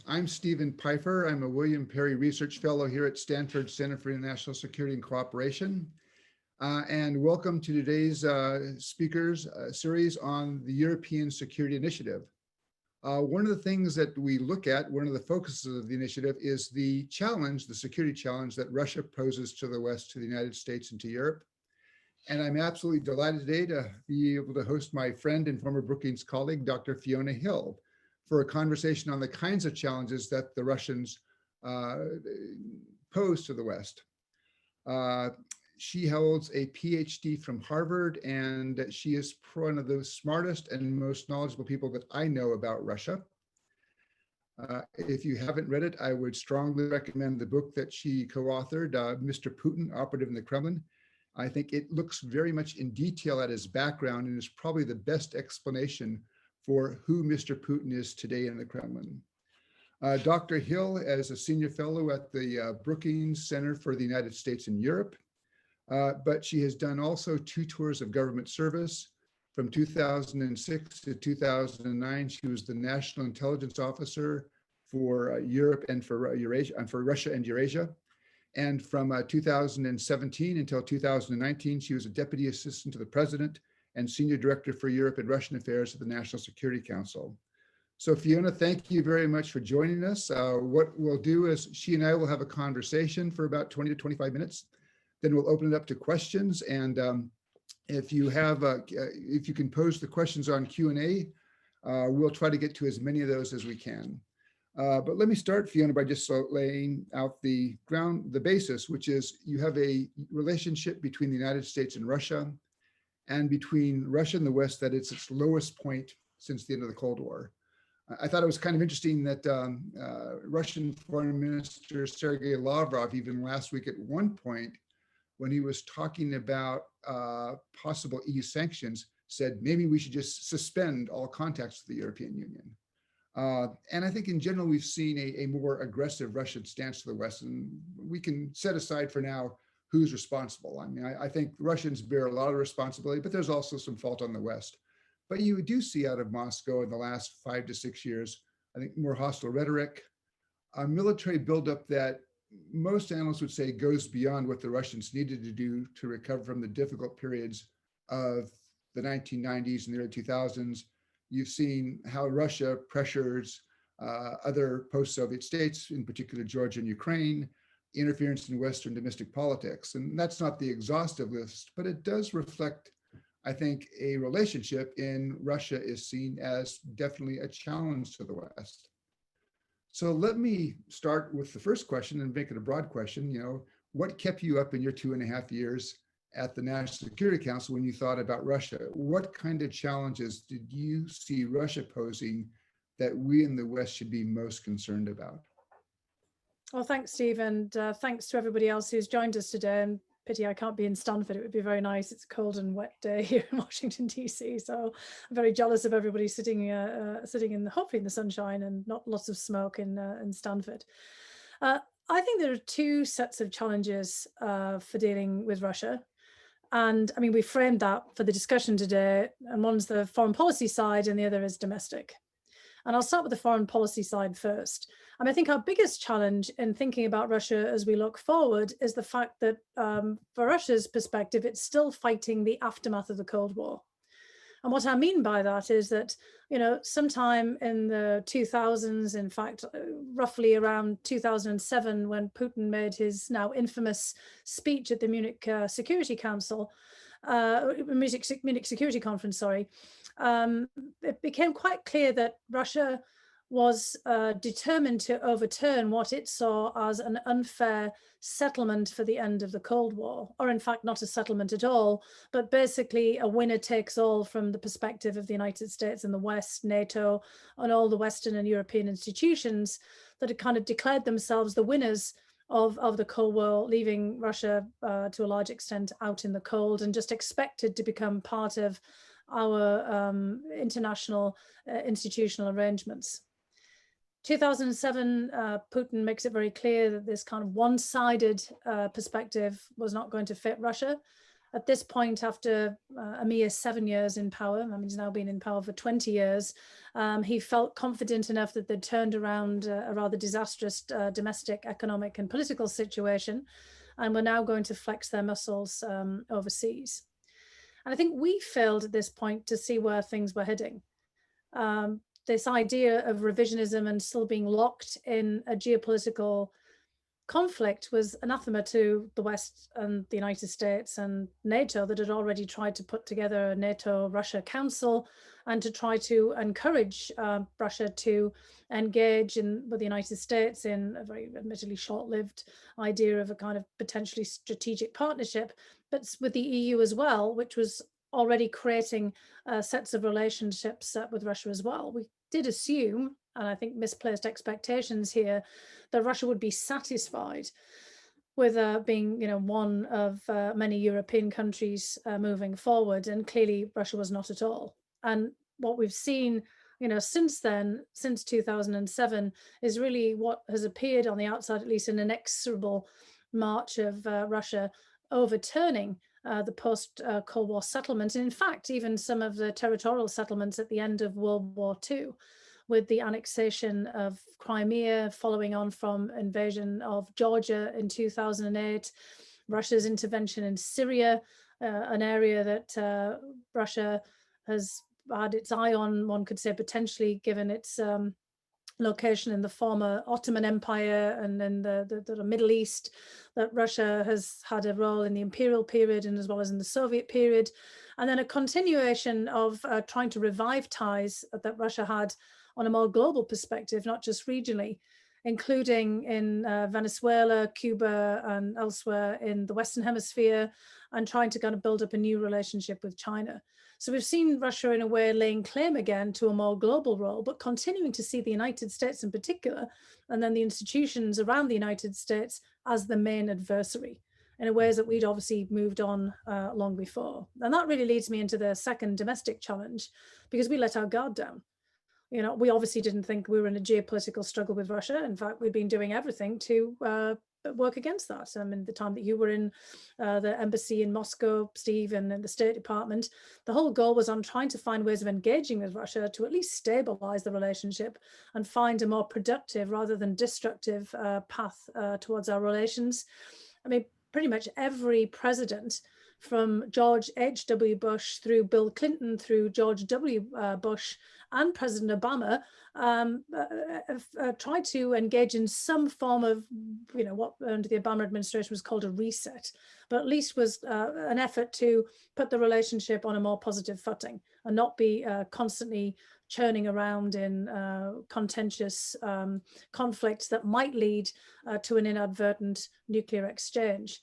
I'm Stephen Pfeiffer. I'm a William Perry Research Fellow here at Stanford Center for International Security and Cooperation. And welcome to today's speakers series on the European Security Initiative. One of the things that we look at, one of the focuses of the initiative is the challenge, the security challenge that Russia poses to the West, to the United States and to Europe. And I'm absolutely delighted today to be able to host my friend and former Brookings colleague, Dr. Fiona Hill, for a conversation on the kinds of challenges that the Russians pose to the West. She holds a PhD from Harvard, and she is one of the smartest and most knowledgeable people that I know about Russia. If you haven't read it, I would strongly recommend the book that she co-authored, Mr. Putin, Operative in the Kremlin. I think it looks very much in detail at his background and is probably the best explanation for who Mr. Putin is today in the Kremlin. Dr. Hill is a senior fellow at the Brookings Center for the United States and Europe, but she has done also 2 tours of government service. From 2006 to 2009, she was the National Intelligence Officer for Europe and for Eurasia, and for Russia and Eurasia. And from 2017 until 2019, she was a Deputy Assistant to the President and Senior Director for Europe and Russian Affairs at the National Security Council. So Fiona, thank you very much for joining us. What we'll do is she and I will have a conversation for about 20 to 25 minutes. Then we'll open it up to questions. And if you can pose the questions on Q&A, we'll try to get to as many of those as we can. But let me start, Fiona, by just laying out the basis, which is you have a relationship between the United States and Russia, and between Russia and the West that it's its lowest point since the end of the Cold War. I thought it was kind of interesting that Russian Foreign Minister Sergei Lavrov, even last week at one point, when he was talking about possible EU sanctions, said maybe we should just suspend all contacts with the European Union. And I think in general, we've seen a more aggressive Russian stance to the West, and we can set aside for now who's responsible. I mean, I think Russians bear a lot of responsibility, but there's also some fault on the West. But you do see out of Moscow in the last 5 to 6 years, I think more hostile rhetoric, a military buildup that most analysts would say goes beyond what the Russians needed to do to recover from the difficult periods of the 1990s and the early 2000s. You've seen how Russia pressures other post-Soviet states, in particular Georgia and Ukraine, interference in Western domestic politics. And that's not the exhaustive list, but it does reflect, I think, a relationship in Russia is seen as definitely a challenge to the West. So let me start with the first question and make it a broad question. You know, what kept you up in your 2.5 years at the National Security Council when you thought about Russia? What kind of challenges did you see Russia posing that we in the West should be most concerned about? Well, thanks, Steve, and thanks to everybody else who's joined us today. And pity I can't be in Stanford. It would be very nice. It's a cold and wet day here in Washington, D.C. So I'm very jealous of everybody sitting in hopefully in the sunshine and not lots of smoke in Stanford. I think there are 2 sets of challenges for dealing with Russia. And I mean, we framed that for the discussion today, and one's the foreign policy side and the other is domestic. And I'll start with the foreign policy side first. And I think our biggest challenge in thinking about Russia as we look forward is the fact that for Russia's perspective, it's still fighting the aftermath of the Cold War. And what I mean by that is that, you know, sometime in the 2000s, in fact, roughly around 2007, when Putin made his now infamous speech at the Munich Security Council, Munich Security Conference, sorry, it became quite clear that Russia was determined to overturn what it saw as an unfair settlement for the end of the Cold War, or in fact, not a settlement at all, but basically a winner takes all from the perspective of the United States and the West, NATO, and all the Western and European institutions that had kind of declared themselves the winners of the Cold War, leaving Russia to a large extent out in the cold and just expected to become part of our international institutional arrangements. 2007, Putin makes it very clear that this kind of one-sided perspective was not going to fit Russia. At this point, after a mere 7 years in power, I mean, he's now been in power for 20 years, he felt confident enough that they'd turned around a rather disastrous domestic economic and political situation, and were now going to flex their muscles overseas. And I think we failed at this point to see where things were heading. This idea of revisionism and still being locked in a geopolitical conflict was anathema to the West and the United States and NATO, that had already tried to put together a NATO-Russia Council and to try to encourage Russia to engage with the United States in a very admittedly short-lived idea of a kind of potentially strategic partnership, but with the EU as well, which was already creating sets of relationships with Russia as well. We did assume, and I think misplaced expectations here, that Russia would be satisfied with being, one of many European countries moving forward, and clearly Russia was not at all. And what we've seen, since then, since 2007, is really what has appeared on the outside, at least, an inexorable march of Russia overturning the post-Cold War settlements, and in fact, even some of the territorial settlements at the end of World War II, with the annexation of Crimea following on from invasion of Georgia in 2008, Russia's intervention in Syria, an area that Russia has had its eye on, one could say, potentially, given its location in the former Ottoman Empire and in the Middle East, that Russia has had a role in the imperial period and as well as in the Soviet period. And then a continuation of trying to revive ties that Russia had on a more global perspective, not just regionally, including in Venezuela, Cuba, and elsewhere in the Western Hemisphere, and trying to kind of build up a new relationship with China. So we've seen Russia in a way laying claim again to a more global role, but continuing to see the United States in particular, and then the institutions around the United States as the main adversary, in ways that we'd obviously moved on long before. And that really leads me into the second domestic challenge, because we let our guard down. We obviously didn't think we were in a geopolitical struggle with Russia. In fact, we've been doing everything to work against that. I mean, the time that you were in the embassy in Moscow, Steve, and in the State Department, the whole goal was on trying to find ways of engaging with Russia to at least stabilize the relationship and find a more productive rather than destructive path towards our relations. I mean, pretty much every president, from George H.W. Bush through Bill Clinton, through George W. Bush and President Obama, tried to engage in some form of, what under the Obama administration was called a reset, but at least was an effort to put the relationship on a more positive footing and not be constantly churning around in contentious conflicts that might lead to an inadvertent nuclear exchange.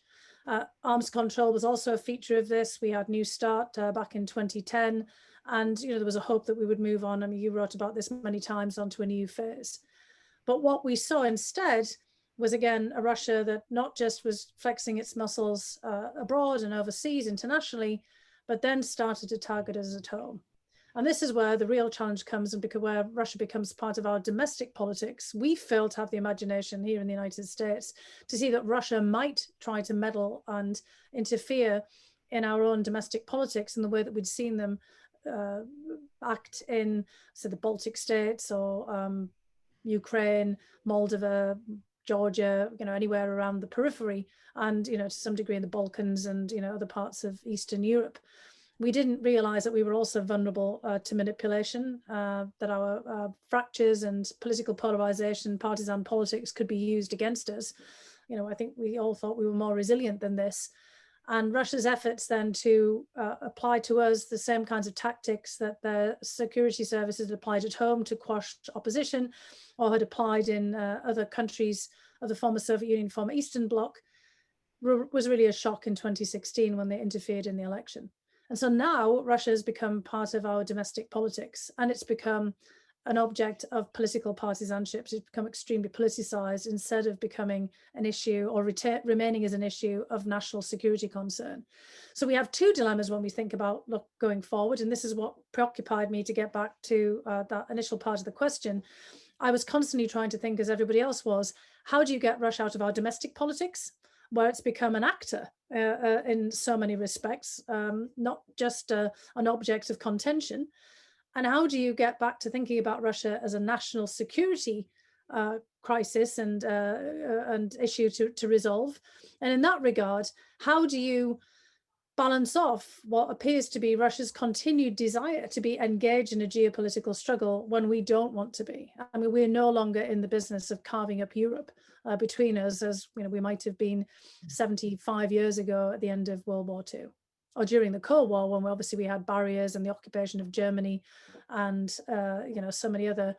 Arms control was also a feature of this. We had New START back in 2010, and there was a hope that we would move on. I mean, you wrote about this many times, onto a new phase. But what we saw instead was, again, a Russia that not just was flexing its muscles abroad and overseas internationally, but then started to target us at home. And this is where the real challenge comes, and because where Russia becomes part of our domestic politics. We fail to have the imagination here in the United States to see that Russia might try to meddle and interfere in our own domestic politics in the way that we'd seen them act in, say, the Baltic states or Ukraine, Moldova, Georgia, anywhere around the periphery, and to some degree in the Balkans and other parts of Eastern Europe. We didn't realize that we were also vulnerable to manipulation, that our fractures and political polarization, partisan politics could be used against us. I think we all thought we were more resilient than this. And Russia's efforts then to apply to us the same kinds of tactics that the security services had applied at home to quash opposition, or had applied in other countries of the former Soviet Union, former Eastern Bloc, was really a shock in 2016 when they interfered in the election. And so now Russia has become part of our domestic politics, and it's become an object of political partisanship. It's become extremely politicized instead of becoming an issue or remaining as an issue of national security concern. So we have two dilemmas when we think about going forward. And this is what preoccupied me to get back to that initial part of the question. I was constantly trying to think, as everybody else was, how do you get Russia out of our domestic politics? where it's become an actor in so many respects, not just an object of contention? And how do you get back to thinking about Russia as a national security crisis and issue to resolve? And in that regard, how do you balance off what appears to be Russia's continued desire to be engaged in a geopolitical struggle when we don't want to be? I mean, we're no longer in the business of carving up Europe between us, as we might have been 75 years ago at the end of World War II, or during the Cold War, when obviously we had barriers and the occupation of Germany and so many other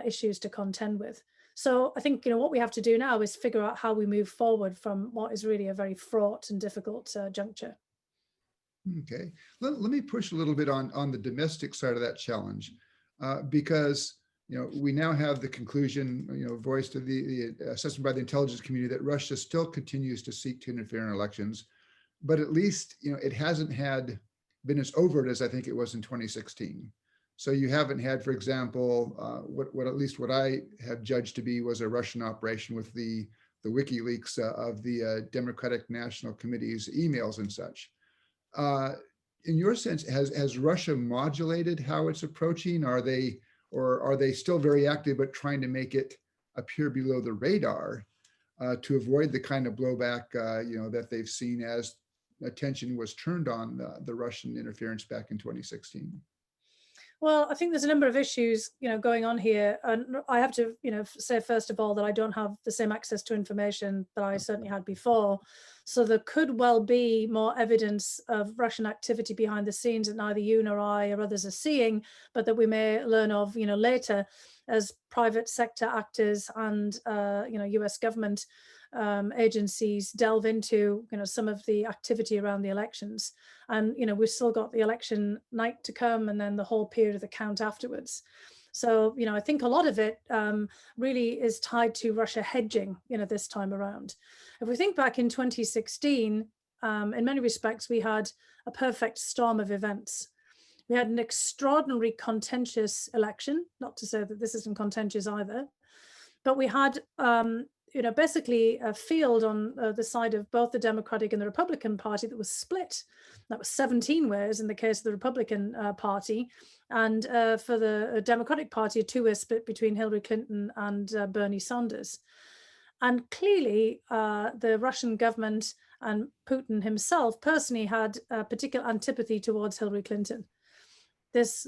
issues to contend with. So I think what we have to do now is figure out how we move forward from what is really a very fraught and difficult juncture. Okay, let me push a little bit on the domestic side of that challenge, because we now have the conclusion, voiced to the assessment by the intelligence community that Russia still continues to seek to interfere in elections, but at least it hasn't been as overt as I think it was in 2016. So you haven't had, for example, what I have judged to be was a Russian operation with the WikiLeaks of the Democratic National Committee's emails and such. In your sense, has Russia modulated how it's approaching? Are they still very active, but trying to make it appear below the radar to avoid the kind of blowback that they've seen as attention was turned on the Russian interference back in 2016? Well, I think there's a number of issues, going on here. And I have to, say, first of all, that I don't have the same access to information that I certainly had before. So there could well be more evidence of Russian activity behind the scenes that neither you nor I or others are seeing, but that we may learn of, later as private sector actors and, US government agencies delve into, some of the activity around the elections. And, we've still got the election night to come and then the whole period of the count afterwards. So, I think a lot of it really is tied to Russia hedging, this time around. If we think back in 2016, in many respects, we had a perfect storm of events. We had an extraordinary contentious election, not to say that this isn't contentious either, but we had basically a field on the side of both the Democratic and the Republican Party that was split. That was 17 ways in the case of the Republican Party. And for the Democratic Party, a two-way split between Hillary Clinton and Bernie Sanders. And clearly, the Russian government and Putin himself personally had a particular antipathy towards Hillary Clinton. This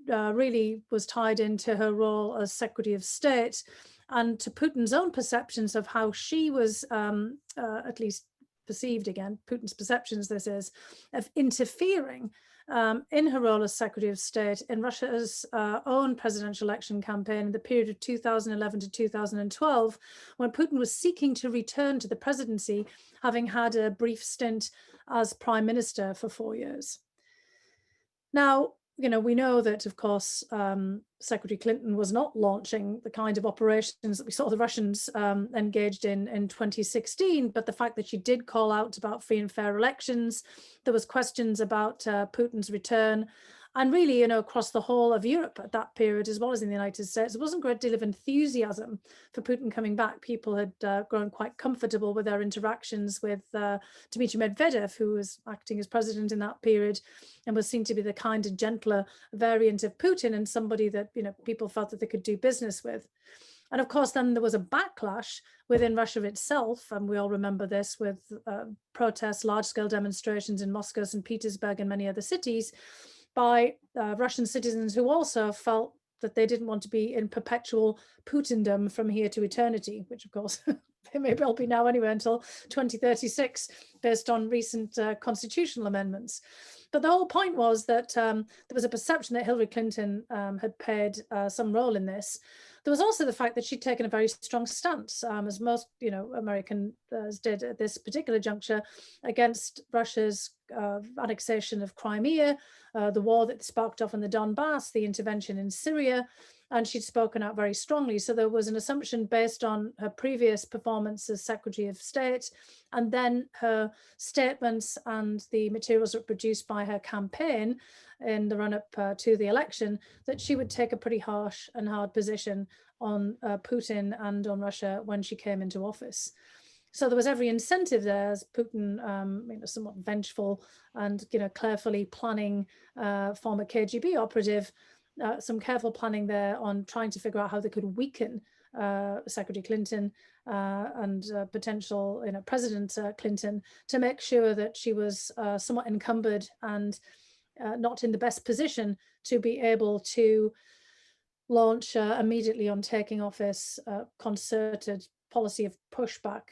really was tied into her role as Secretary of State and to Putin's own perceptions of how she was, at least perceived, again, Putin's perceptions, this is, of interfering in her role as Secretary of State in Russia's own presidential election campaign in the period of 2011 to 2012, when Putin was seeking to return to the presidency, having had a brief stint as prime minister for 4 years. Now, we know that, of course, Secretary Clinton was not launching the kind of operations that we saw the Russians engaged in 2016, but the fact that she did call out about free and fair elections, there was questions about Putin's return, and really, across the whole of Europe at that period, as well as in the United States, there wasn't a great deal of enthusiasm for Putin coming back. People had grown quite comfortable with their interactions with Dmitry Medvedev, who was acting as president in that period and was seen to be the kinder, gentler variant of Putin and somebody that, people felt that they could do business with. And of course, then there was a backlash within Russia itself, and we all remember this, with protests, large-scale demonstrations in Moscow, St. Petersburg, and many other cities, by Russian citizens who also felt that they didn't want to be in perpetual Putindom from here to eternity, which of course they may well be now anyway until 2036, based on recent constitutional amendments. But the whole point was that there was a perception that Hillary Clinton had played some role in this. There was also the fact that she'd taken a very strong stance, as most, Americans did at this particular juncture, against Russia's annexation of Crimea, the war that sparked off in the Donbass, the intervention in Syria, and she'd spoken out very strongly. So there was an assumption based on her previous performance as Secretary of State, and then her statements and the materials that were produced by her campaign in the run-up to the election, that she would take a pretty harsh and hard position on Putin and on Russia when she came into office. So there was every incentive there, as Putin, somewhat vengeful and carefully planning, former KGB operative, some careful planning there on trying to figure out how they could weaken Secretary Clinton and potential President Clinton, to make sure that she was somewhat encumbered and not in the best position to be able to launch immediately on taking office concerted policy of pushback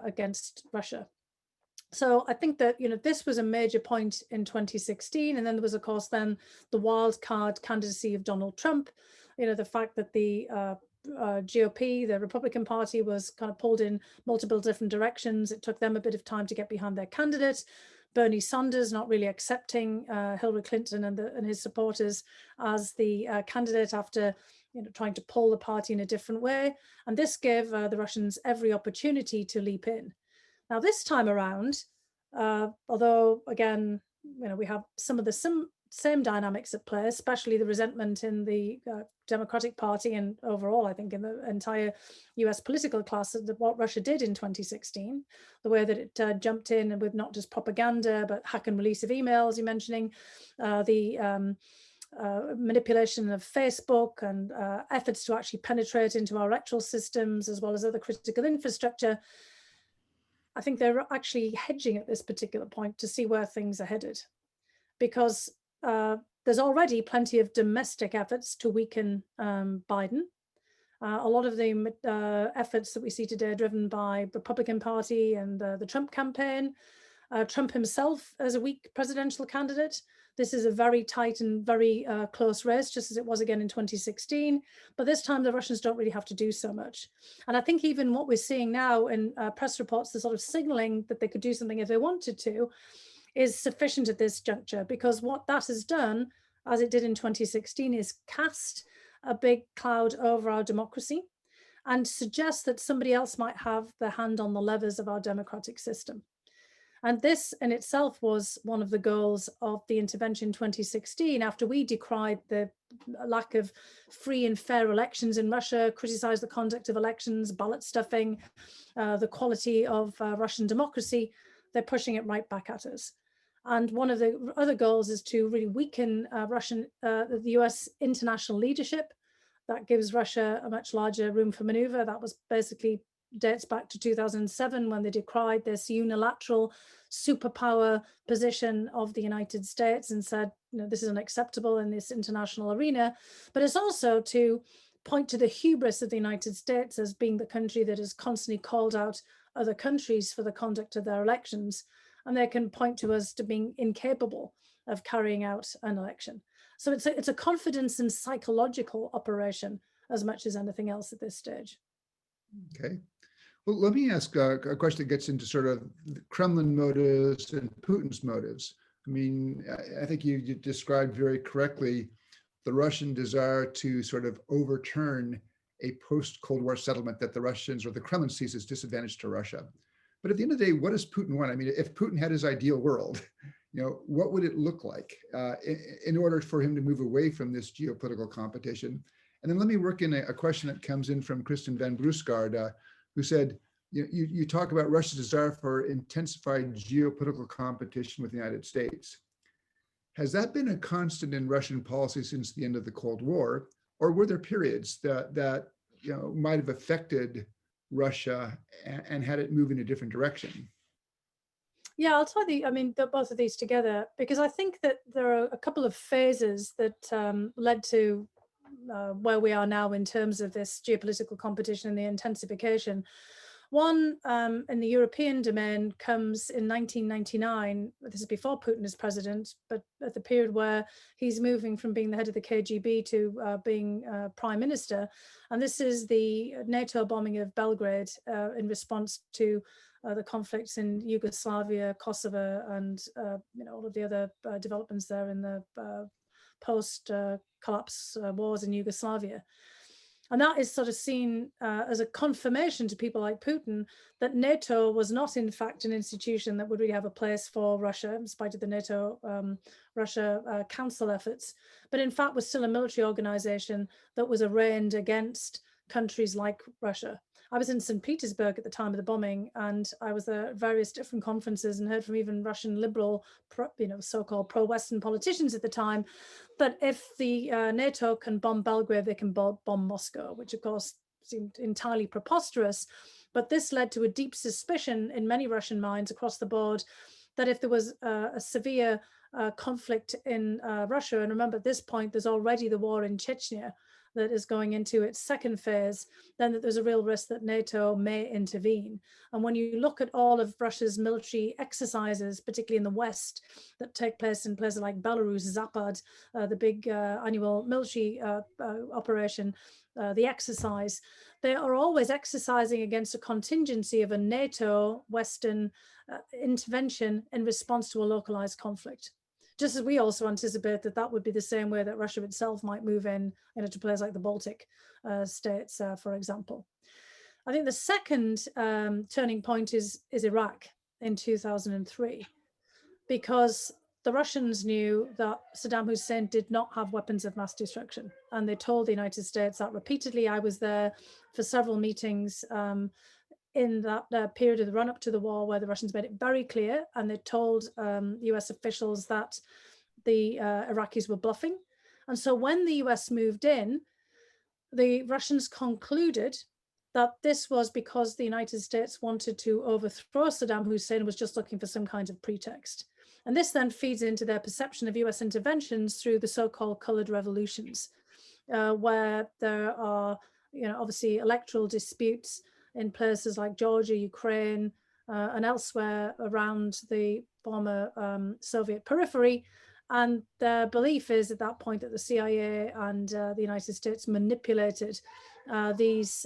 against Russia. So I think that this was a major point in 2016, and then there was, of course, then the wild card candidacy of Donald Trump. The fact that the GOP, the Republican Party, was kind of pulled in multiple different directions. It took them a bit of time to get behind their candidate. Bernie Sanders not really accepting Hillary Clinton and his supporters as the candidate after trying to pull the party in a different way. And this gave the Russians every opportunity to leap in. Now, this time around, although, again, we have some of the same dynamics at play, especially the resentment in the Democratic Party and overall, I think, in the entire US political class of what Russia did in 2016, the way that it jumped in with not just propaganda, but hack and release of emails, you're mentioning, the manipulation of Facebook and efforts to actually penetrate into our electoral systems, as well as other critical infrastructure. I think they're actually hedging at this particular point to see where things are headed, because there's already plenty of domestic efforts to weaken Biden. A lot of the efforts that we see today are driven by the Republican Party and the Trump campaign. Trump himself as a weak presidential candidate. This is a very tight and very close race, just as it was again in 2016. But this time the Russians don't really have to do so much. And I think even what we're seeing now in press reports, the sort of signaling that they could do something if they wanted to, is sufficient at this juncture, because what that has done, as it did in 2016, is cast a big cloud over our democracy and suggest that somebody else might have their hand on the levers of our democratic system. And this in itself was one of the goals of the intervention in 2016, after we decried the lack of free and fair elections in Russia, criticized the conduct of elections, ballot stuffing, the quality of Russian democracy. They're pushing it right back at us. And one of the other goals is to really weaken the US international leadership. That gives Russia a much larger room for maneuver. That was basically dates back to 2007, when they decried this unilateral superpower position of the United States and said, this is unacceptable in this international arena. But it's also to point to the hubris of the United States as being the country that has constantly called out other countries for the conduct of their elections. And they can point to us to being incapable of carrying out an election. So it's a confidence and psychological operation as much as anything else at this stage. Okay. Well, let me ask a question that gets into sort of the Kremlin motives and Putin's motives. I mean, I think you described very correctly the Russian desire to sort of overturn a post-Cold War settlement that the Russians or the Kremlin sees as disadvantage to Russia. But at the end of the day, what does Putin want? I mean, if Putin had his ideal world, what would it look like in order for him to move away from this geopolitical competition? And then let me work in a question that comes in from Kristen Van Brusgaard, who said, you talk about Russia's desire for intensified geopolitical competition with the United States. Has that been a constant in Russian policy since the end of the Cold War, or were there periods that might have affected Russia and had it move in a different direction? Yeah, I'll tie both of these together, because I think that there are a couple of phases that led to where we are now in terms of this geopolitical competition and the intensification. One in the European domain comes in 1999. This is before Putin is president, but at the period where he's moving from being the head of the KGB to being prime minister. And this is the NATO bombing of Belgrade in response to the conflicts in Yugoslavia, Kosovo, and all of the other developments there in the post-collapse wars in Yugoslavia. And that is sort of seen as a confirmation to people like Putin that NATO was not, in fact, an institution that would really have a place for Russia, in spite of the NATO-Russia Council efforts, but in fact was still a military organization that was arraigned against countries like Russia. I was in St. Petersburg at the time of the bombing, and I was at various different conferences and heard from even Russian liberal, so-called pro-Western politicians at the time, that if the NATO can bomb Belgrade, they can bomb Moscow, which of course seemed entirely preposterous. But this led to a deep suspicion in many Russian minds across the board that if there was a severe conflict in Russia, and remember at this point, there's already the war in Chechnya that is going into its second phase, then that there's a real risk that NATO may intervene. And when you look at all of Russia's military exercises, particularly in the West, that take place in places like Belarus, Zapad, the big annual military operation, the exercise, they are always exercising against a contingency of a NATO Western intervention in response to a localized conflict. Just as we also anticipate that that would be the same way that Russia itself might move in, to places like the Baltic states, for example. I think the second turning point is Iraq in 2003, because the Russians knew that Saddam Hussein did not have weapons of mass destruction. And they told the United States that repeatedly. I was there for several meetings in that period of the run up to the war, where the Russians made it very clear, and they told US officials that the Iraqis were bluffing. And so when the US moved in, the Russians concluded that this was because the United States wanted to overthrow Saddam Hussein and was just looking for some kind of pretext. And this then feeds into their perception of US interventions through the so-called colored revolutions, where there are, obviously electoral disputes in places like Georgia, Ukraine, and elsewhere around the former Soviet periphery. And their belief is at that point that the CIA and the United States manipulated these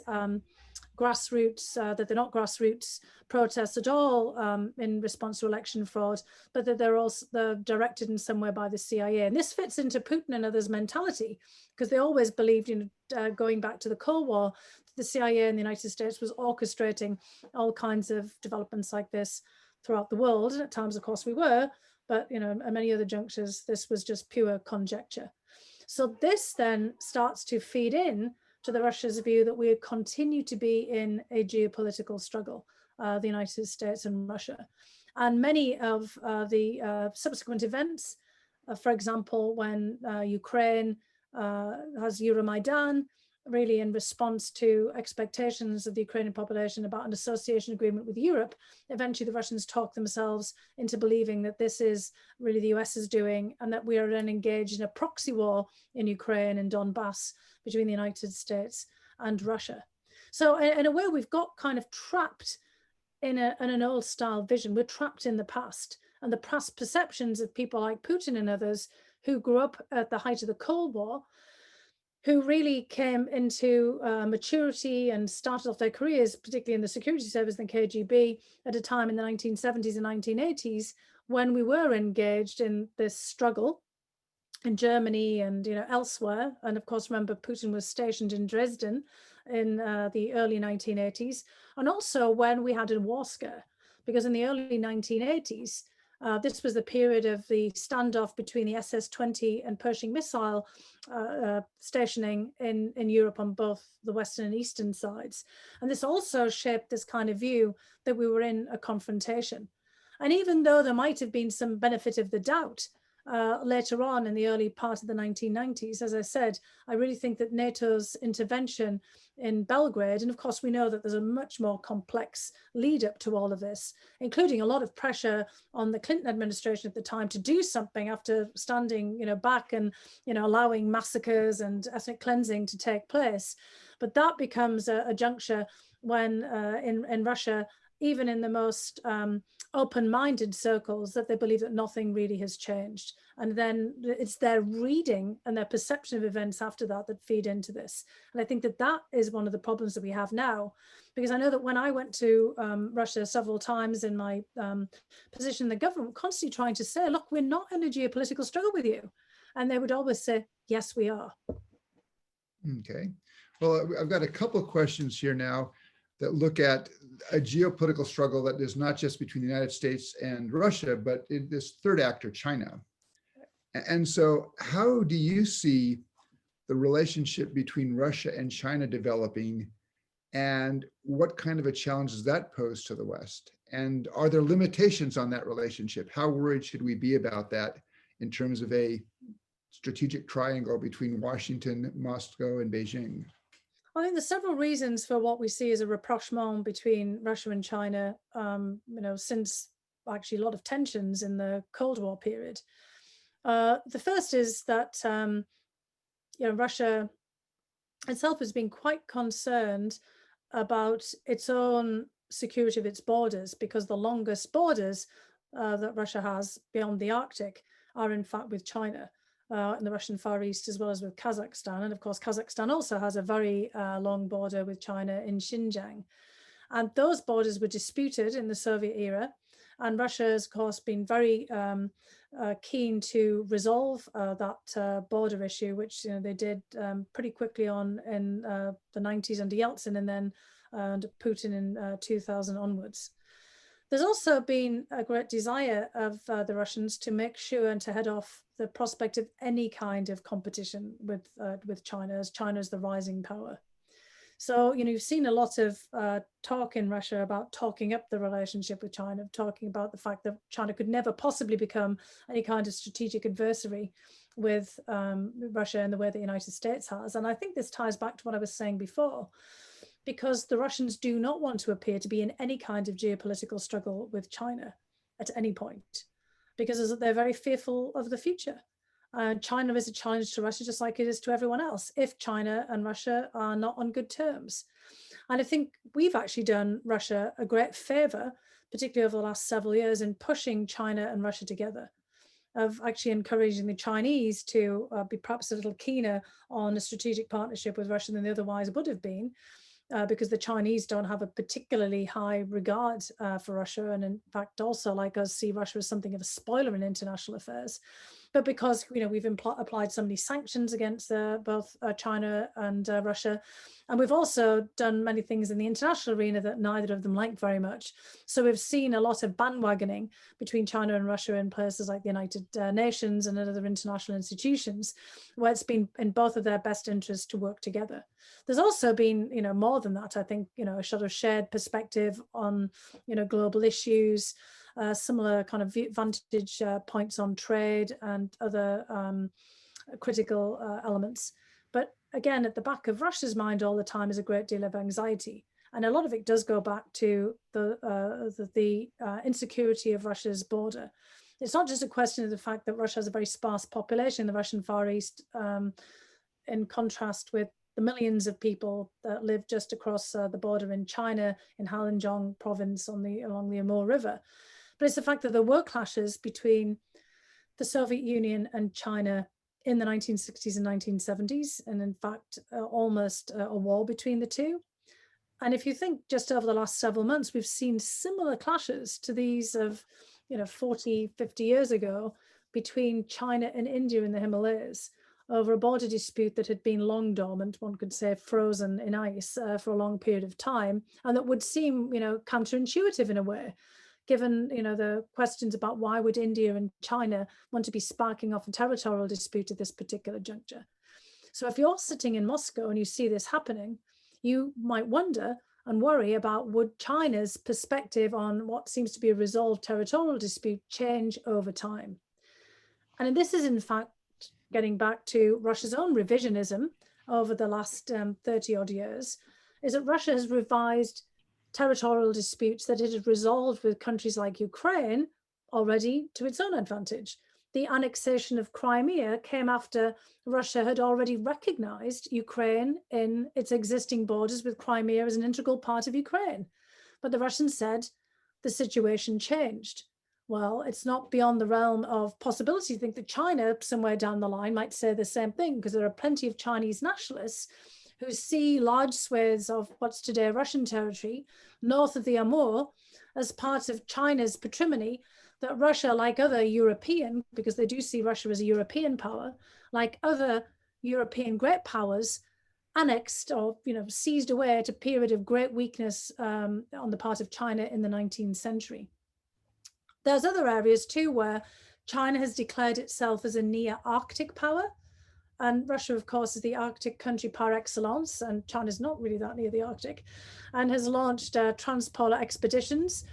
grassroots, that they're not grassroots protests at all in response to election fraud, but that they're directed in some way by the CIA. And this fits into Putin and others' mentality, because they always believed, going back to the Cold War, the CIA in the United States was orchestrating all kinds of developments like this throughout the world. And at times, of course, we were, but at many other junctures, this was just pure conjecture. So this then starts to feed in to the Russia's view that we continue to be in a geopolitical struggle, the United States and Russia. And many of the subsequent events, for example, when Ukraine has Euromaidan, really in response to expectations of the Ukrainian population about an association agreement with Europe, eventually the Russians talk themselves into believing that this is really the US is doing, and that we are then engaged in a proxy war in Ukraine and Donbass between the United States and Russia. So in a way, we've got kind of trapped in an old style vision. We're trapped in the past, and the past perceptions of people like Putin and others who grew up at the height of the Cold War, who really came into maturity and started off their careers, particularly in the security service and KGB, at a time in the 1970s and 1980s, when we were engaged in this struggle in Germany and elsewhere. And of course, remember, Putin was stationed in Dresden in the early 1980s, and also when we had a war scare, because in the early 1980s, this was the period of the standoff between the SS-20 and Pershing missile stationing in Europe on both the western and eastern sides. And this also shaped this kind of view that we were in a confrontation. And even though there might have been some benefit of the doubt later on in the early part of the 1990s, as I said, I really think that NATO's intervention in Belgrade, and of course we know that there's a much more complex lead up to all of this, including a lot of pressure on the Clinton administration at the time to do something after standing back and allowing massacres and ethnic cleansing to take place. But that becomes a juncture when in Russia, even in the most open-minded circles, that they believe that nothing really has changed. And then it's their reading and their perception of events after that that feed into this. And I think that that is one of the problems that we have now, because I know that when I went to Russia several times in my position in the government, constantly trying to say, look, we're not in a geopolitical struggle with you. And they would always say, yes, we are. Okay. Well, I've got a couple of questions here now that look at a geopolitical struggle that is not just between the United States and Russia, but in this third actor, China. And so how do you see the relationship between Russia and China developing, and what kind of a challenge does that pose to the West? And are there limitations on that relationship? How worried should we be about that in terms of a strategic triangle between Washington, Moscow, and Beijing? I think there's several reasons for what we see as a rapprochement between Russia and China, since actually a lot of tensions in the Cold War period. The first is that Russia itself has been quite concerned about its own security of its borders, because the longest borders that Russia has beyond the Arctic are in fact with China in the Russian Far East, as well as with Kazakhstan. And of course, Kazakhstan also has a very long border with China in Xinjiang. And those borders were disputed in the Soviet era. And Russia has, of course, been very keen to resolve that border issue, which they did pretty quickly on in the 90s under Yeltsin, and then under Putin in 2000 onwards. There's also been a great desire of the Russians to make sure and to head off the prospect of any kind of competition with China, as China is the rising power. So, you've seen a lot of talk in Russia about talking up the relationship with China, talking about the fact that China could never possibly become any kind of strategic adversary with Russia in the way the United States has. And I think this ties back to what I was saying before, because the Russians do not want to appear to be in any kind of geopolitical struggle with China at any point, because they're very fearful of the future. China is a challenge to Russia, just like it is to everyone else, if China and Russia are not on good terms. And I think we've actually done Russia a great favor, particularly over the last several years, in pushing China and Russia together, of actually encouraging the Chinese to be perhaps a little keener on a strategic partnership with Russia than they otherwise would have been. Because the Chinese don't have a particularly high regard for Russia, and in fact also, like us, see Russia as something of a spoiler in international affairs. But because we've applied so many sanctions against both China and Russia, and we've also done many things in the international arena that neither of them like very much. So we've seen a lot of bandwagoning between China and Russia in places like the United Nations and other international institutions, where it's been in both of their best interests to work together. There's also been, more than that, I think, a sort of shared perspective on, global issues, similar kind of vantage points on trade and other critical elements. But again, at the back of Russia's mind all the time is a great deal of anxiety. And a lot of it does go back to the insecurity of Russia's border. It's not just a question of the fact that Russia has a very sparse population in the Russian Far East, in contrast with the millions of people that live just across the border in China, in Heilongjiang province along the Amur River. But it's the fact that there were clashes between the Soviet Union and China in the 1960s and 1970s, and in fact, almost a war between the two. And if you think just over the last several months, we've seen similar clashes to these of 40, 50 years ago between China and India in the Himalayas over a border dispute that had been long dormant, one could say frozen in ice for a long period of time, and that would seem counterintuitive in a way, given the questions about why would India and China want to be sparking off a territorial dispute at this particular juncture. So if you're sitting in Moscow and you see this happening, you might wonder and worry about, would China's perspective on what seems to be a resolved territorial dispute change over time? And this is in fact getting back to Russia's own revisionism over the last 30 odd years, is that Russia has revised territorial disputes that it had resolved with countries like Ukraine already to its own advantage. The annexation of Crimea came after Russia had already recognized Ukraine in its existing borders, with Crimea as an integral part of Ukraine. But the Russians said the situation changed. Well, it's not beyond the realm of possibility to think that China, somewhere down the line, might say the same thing, because there are plenty of Chinese nationalists who see large swathes of what's today Russian territory north of the Amur as part of China's patrimony, that Russia, like other European, because they do see Russia as a European power, like other European great powers, annexed or seized away at a period of great weakness on the part of China in the 19th century. There's other areas too where China has declared itself as a near Arctic power, And Russia, of course, is the Arctic country par excellence, and China's not really that near the Arctic, and has launched transpolar expeditions.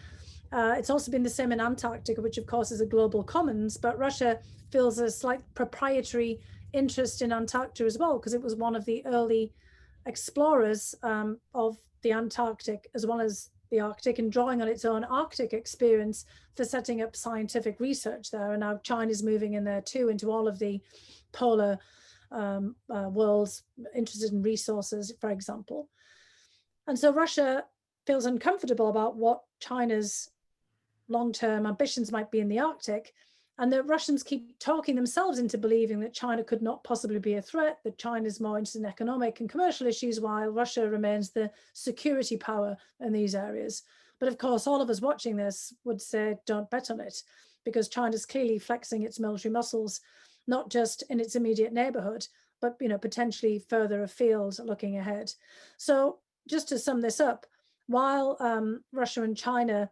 It's also been the same in Antarctica, which of course is a global commons, but Russia feels a slight proprietary interest in Antarctica as well, because it was one of the early explorers of the Antarctic as well as the Arctic, and drawing on its own Arctic experience for setting up scientific research there. And now China's moving in there too, into all of the polar worlds interested in resources, for example. And so Russia feels uncomfortable about what China's long-term ambitions might be in the Arctic, and the Russians keep talking themselves into believing that China could not possibly be a threat, that China's more interested in economic and commercial issues, while Russia remains the security power in these areas. But of course, all of us watching this would say, don't bet on it, because China's clearly flexing its military muscles, not just in its immediate neighborhood, but potentially further afield looking ahead. So just to sum this up, while Russia and China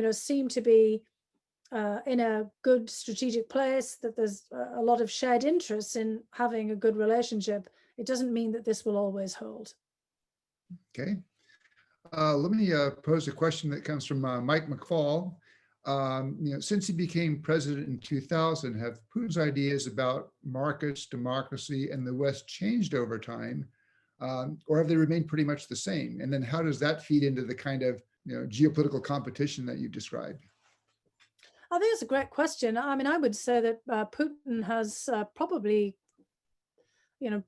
seem to be in a good strategic place, that there's a lot of shared interests in having a good relationship, it doesn't mean that this will always hold. Okay. Let me pose a question that comes from Mike McFall. Since he became president in 2000, have Putin's ideas about markets, democracy, and the West changed over time, or have they remained pretty much the same? And then how does that feed into the kind of geopolitical competition that you described? I think it's a great question. I mean, I would say that Putin has probably,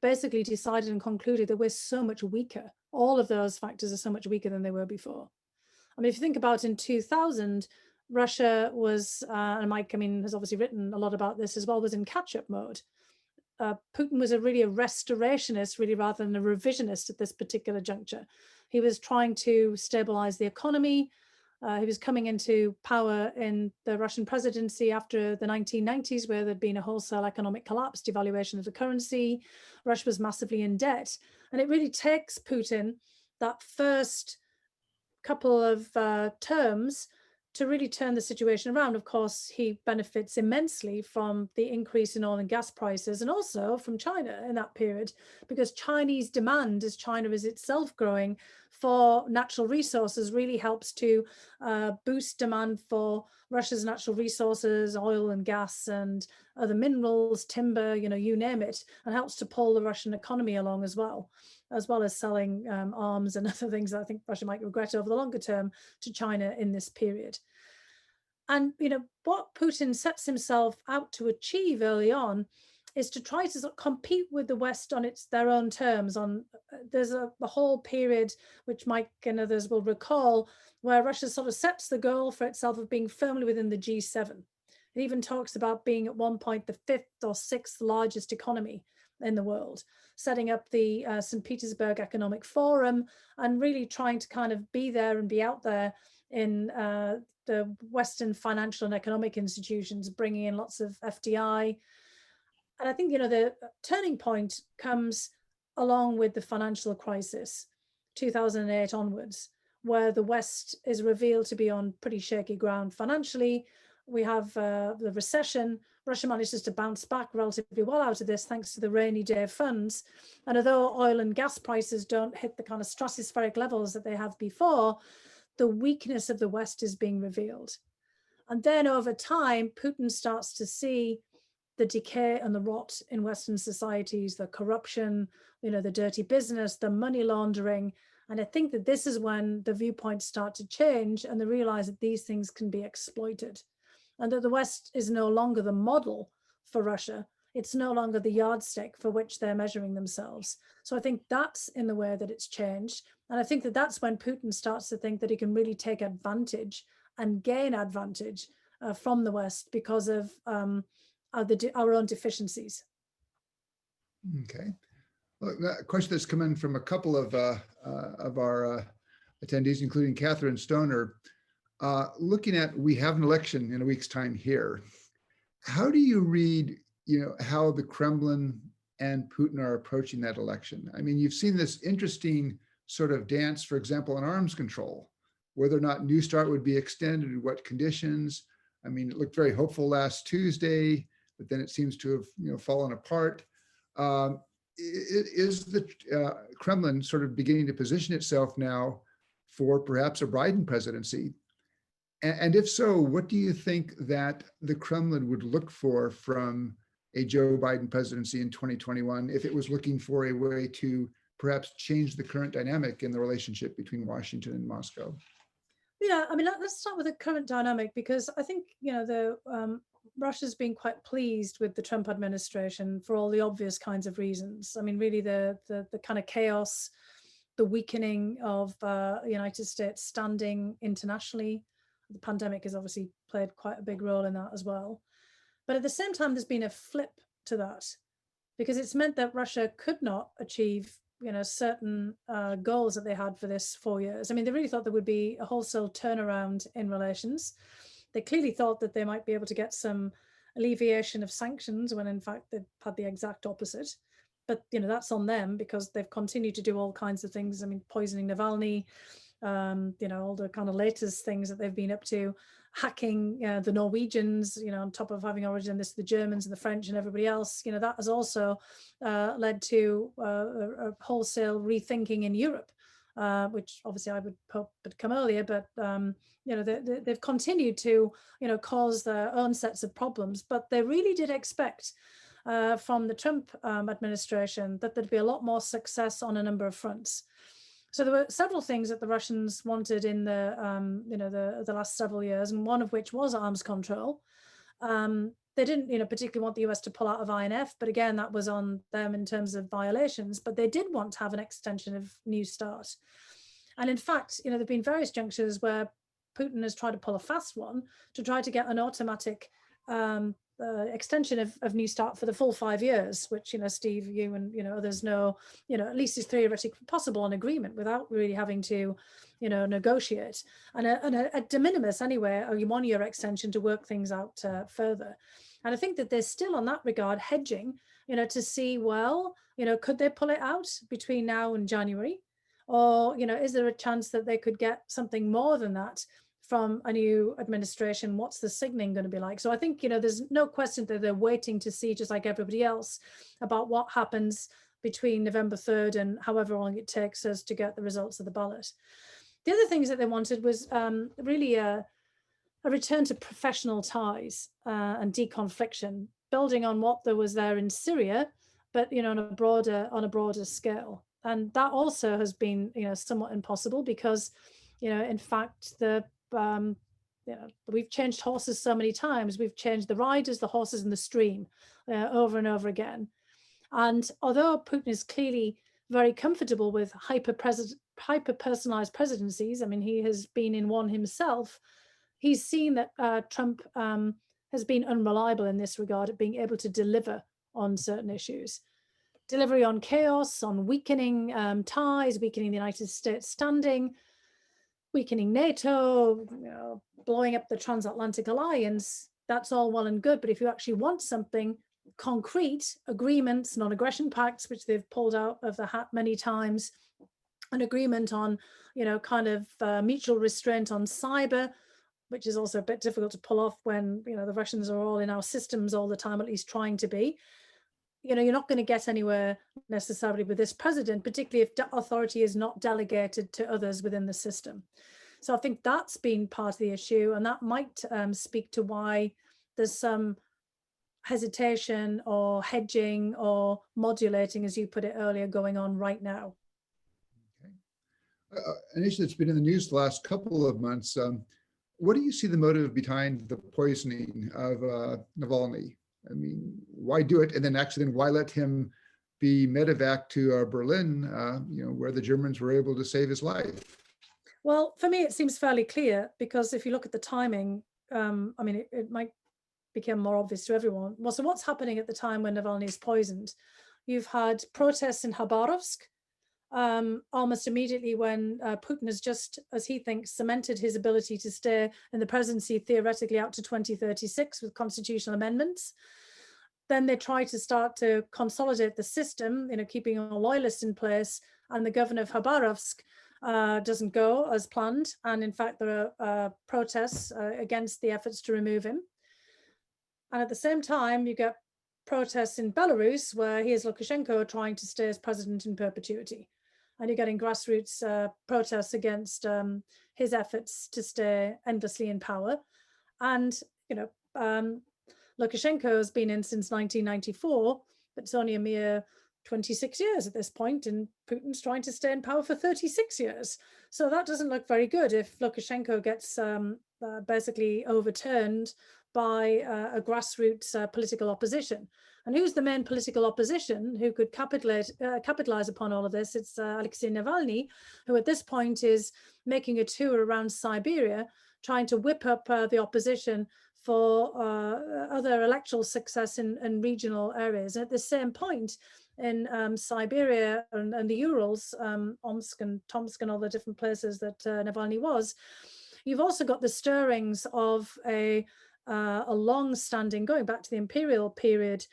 basically decided and concluded that we're so much weaker. All of those factors are so much weaker than they were before. I mean, if you think about in 2000, Russia was, and Mike, has obviously written a lot about this as well, was in catch-up mode. Putin was really a restorationist, really, rather than a revisionist at this particular juncture. He was trying to stabilize the economy. He was coming into power in the Russian presidency after the 1990s, where there'd been a wholesale economic collapse, devaluation of the currency. Russia was massively in debt. And it really takes Putin that first couple of terms to really turn the situation around. Of course, he benefits immensely from the increase in oil and gas prices, and also from China in that period, because Chinese demand, as China is itself growing, for natural resources really helps to boost demand for Russia's natural resources, oil and gas and other minerals, timber, you name it, and helps to pull the Russian economy along as well as selling arms and other things that I think Russia might regret over the longer term to China in this period. And what Putin sets himself out to achieve early on is to try to sort of compete with the West on their own terms. There's a whole period, which Mike and others will recall, where Russia sort of sets the goal for itself of being firmly within the G7. It even talks about being at one point the 5th or 6th largest economy in the world, setting up the St. Petersburg Economic Forum, and really trying to kind of be there and be out there in the Western financial and economic institutions, bringing in lots of FDI. And I think, the turning point comes along with the financial crisis, 2008 onwards, where the West is revealed to be on pretty shaky ground financially. We have the recession. Russia manages to bounce back relatively well out of this thanks to the rainy day funds. And although oil and gas prices don't hit the kind of stratospheric levels that they have before, the weakness of the West is being revealed. And then over time, Putin starts to see the decay and the rot in Western societies, the corruption, the dirty business, the money laundering. And I think that this is when the viewpoints start to change, and they realize that these things can be exploited, and that the West is no longer the model for Russia. It's no longer the yardstick for which they're measuring themselves. So I think that's in the way that it's changed. And I think that that's when Putin starts to think that he can really take advantage and gain advantage from the West because of our own deficiencies. Okay. Well, a question that's come in from a couple of our attendees, including Catherine Stoner. Looking at, we have an election in a week's time here. How do you read, how the Kremlin and Putin are approaching that election? I mean, you've seen this interesting sort of dance, for example, on arms control, whether or not New START would be extended, and what conditions. I mean, it looked very hopeful last Tuesday, but then it seems to have, fallen apart. Is the Kremlin sort of beginning to position itself now for perhaps a Biden presidency? And if so, what do you think that the Kremlin would look for from a Joe Biden presidency in 2021 if it was looking for a way to perhaps change the current dynamic in the relationship between Washington and Moscow? Yeah, I mean, let's start with the current dynamic, because I think, Russia's been quite pleased with the Trump administration for all the obvious kinds of reasons. I mean, really the kind of chaos, the weakening of the United States standing internationally. The pandemic has obviously played quite a big role in that as well. But at the same time, there's been a flip to that, because it's meant that Russia could not achieve certain goals that they had for this 4 years. I mean, they really thought there would be a wholesale turnaround in relations. They clearly thought that they might be able to get some alleviation of sanctions, when in fact they've had the exact opposite. But that's on them, because they've continued to do all kinds of things. I mean, poisoning Navalny, all the kind of latest things that they've been up to, hacking the Norwegians, on top of having already done this to the Germans and the French and everybody else. That has also led to a wholesale rethinking in Europe, which obviously I would hope would come earlier, but they've continued to cause their own sets of problems. But they really did expect from the Trump administration that there'd be a lot more success on a number of fronts. So there were several things that the Russians wanted in the last several years, and one of which was arms control. They didn't particularly want the US to pull out of INF, but again, that was on them in terms of violations. But they did want to have an extension of New START. And in fact, there have been various junctures where Putin has tried to pull a fast one to try to get an automatic extension of New START for the full 5 years, which Steve, you and others know, at least is theoretically possible on agreement without really having to negotiate, and a de minimis anyway, a 1-year extension to work things out further. And I think that there's still, on that regard, hedging to see, well, could they pull it out between now and January, or is there a chance that they could get something more than that from a new administration? What's the signaling going to be like? So I think, there's no question that they're waiting to see, just like everybody else, about what happens between November 3rd and however long it takes us to get the results of the ballot. The other things that they wanted was really a return to professional ties and deconfliction, building on what there was there in Syria, but on a broader scale. And that also has been somewhat impossible, because in fact we've changed horses so many times. We've changed the riders, the horses, and the stream over and over again. And although Putin is clearly very comfortable with hyper-personalized presidencies, I mean, he has been in one himself, he's seen that Trump has been unreliable in this regard at being able to deliver on certain issues. Delivery on chaos, on weakening ties, weakening the United States standing, weakening NATO, blowing up the transatlantic alliance. That's all well and good, but if you actually want something concrete, agreements, non-aggression pacts, which they've pulled out of the hat many times, an agreement on mutual restraint on cyber, which is also a bit difficult to pull off when the Russians are all in our systems all the time, at least trying to be. You're not going to get anywhere necessarily with this president, particularly if authority is not delegated to others within the system. So I think that's been part of the issue, and that might speak to why there's some hesitation or hedging or modulating, as you put it earlier, going on right now. Okay. An issue that's been in the news the last couple of months. What do you see the motive behind the poisoning of Navalny? I mean, why do it? And then why let him be medevac to Berlin, where the Germans were able to save his life? Well, for me, it seems fairly clear, because if you look at the timing, it might become more obvious to everyone. Well, so what's happening at the time when Navalny is poisoned? You've had protests in Khabarovsk, almost immediately when Putin has just, as he thinks, cemented his ability to stay in the presidency theoretically out to 2036 with constitutional amendments. Then they try to start to consolidate the system, keeping a loyalist in place, and the governor of Khabarovsk doesn't go as planned. And in fact, there are protests against the efforts to remove him. And at the same time, you get protests in Belarus, where here's Lukashenko trying to stay as president in perpetuity. And you're getting grassroots protests against his efforts to stay endlessly in power. And, Lukashenko has been in since 1994, but it's only a mere 26 years at this point, and Putin's trying to stay in power for 36 years. So that doesn't look very good if Lukashenko gets basically overturned by a grassroots political opposition. And who's the main political opposition who could capitalize upon all of this? It's Alexei Navalny, who at this point is making a tour around Siberia, trying to whip up the opposition for other electoral success in regional areas. And at the same point, in Siberia and the Urals, Omsk and Tomsk and all the different places that Navalny was, you've also got the stirrings of a long-standing, going back to the imperial period,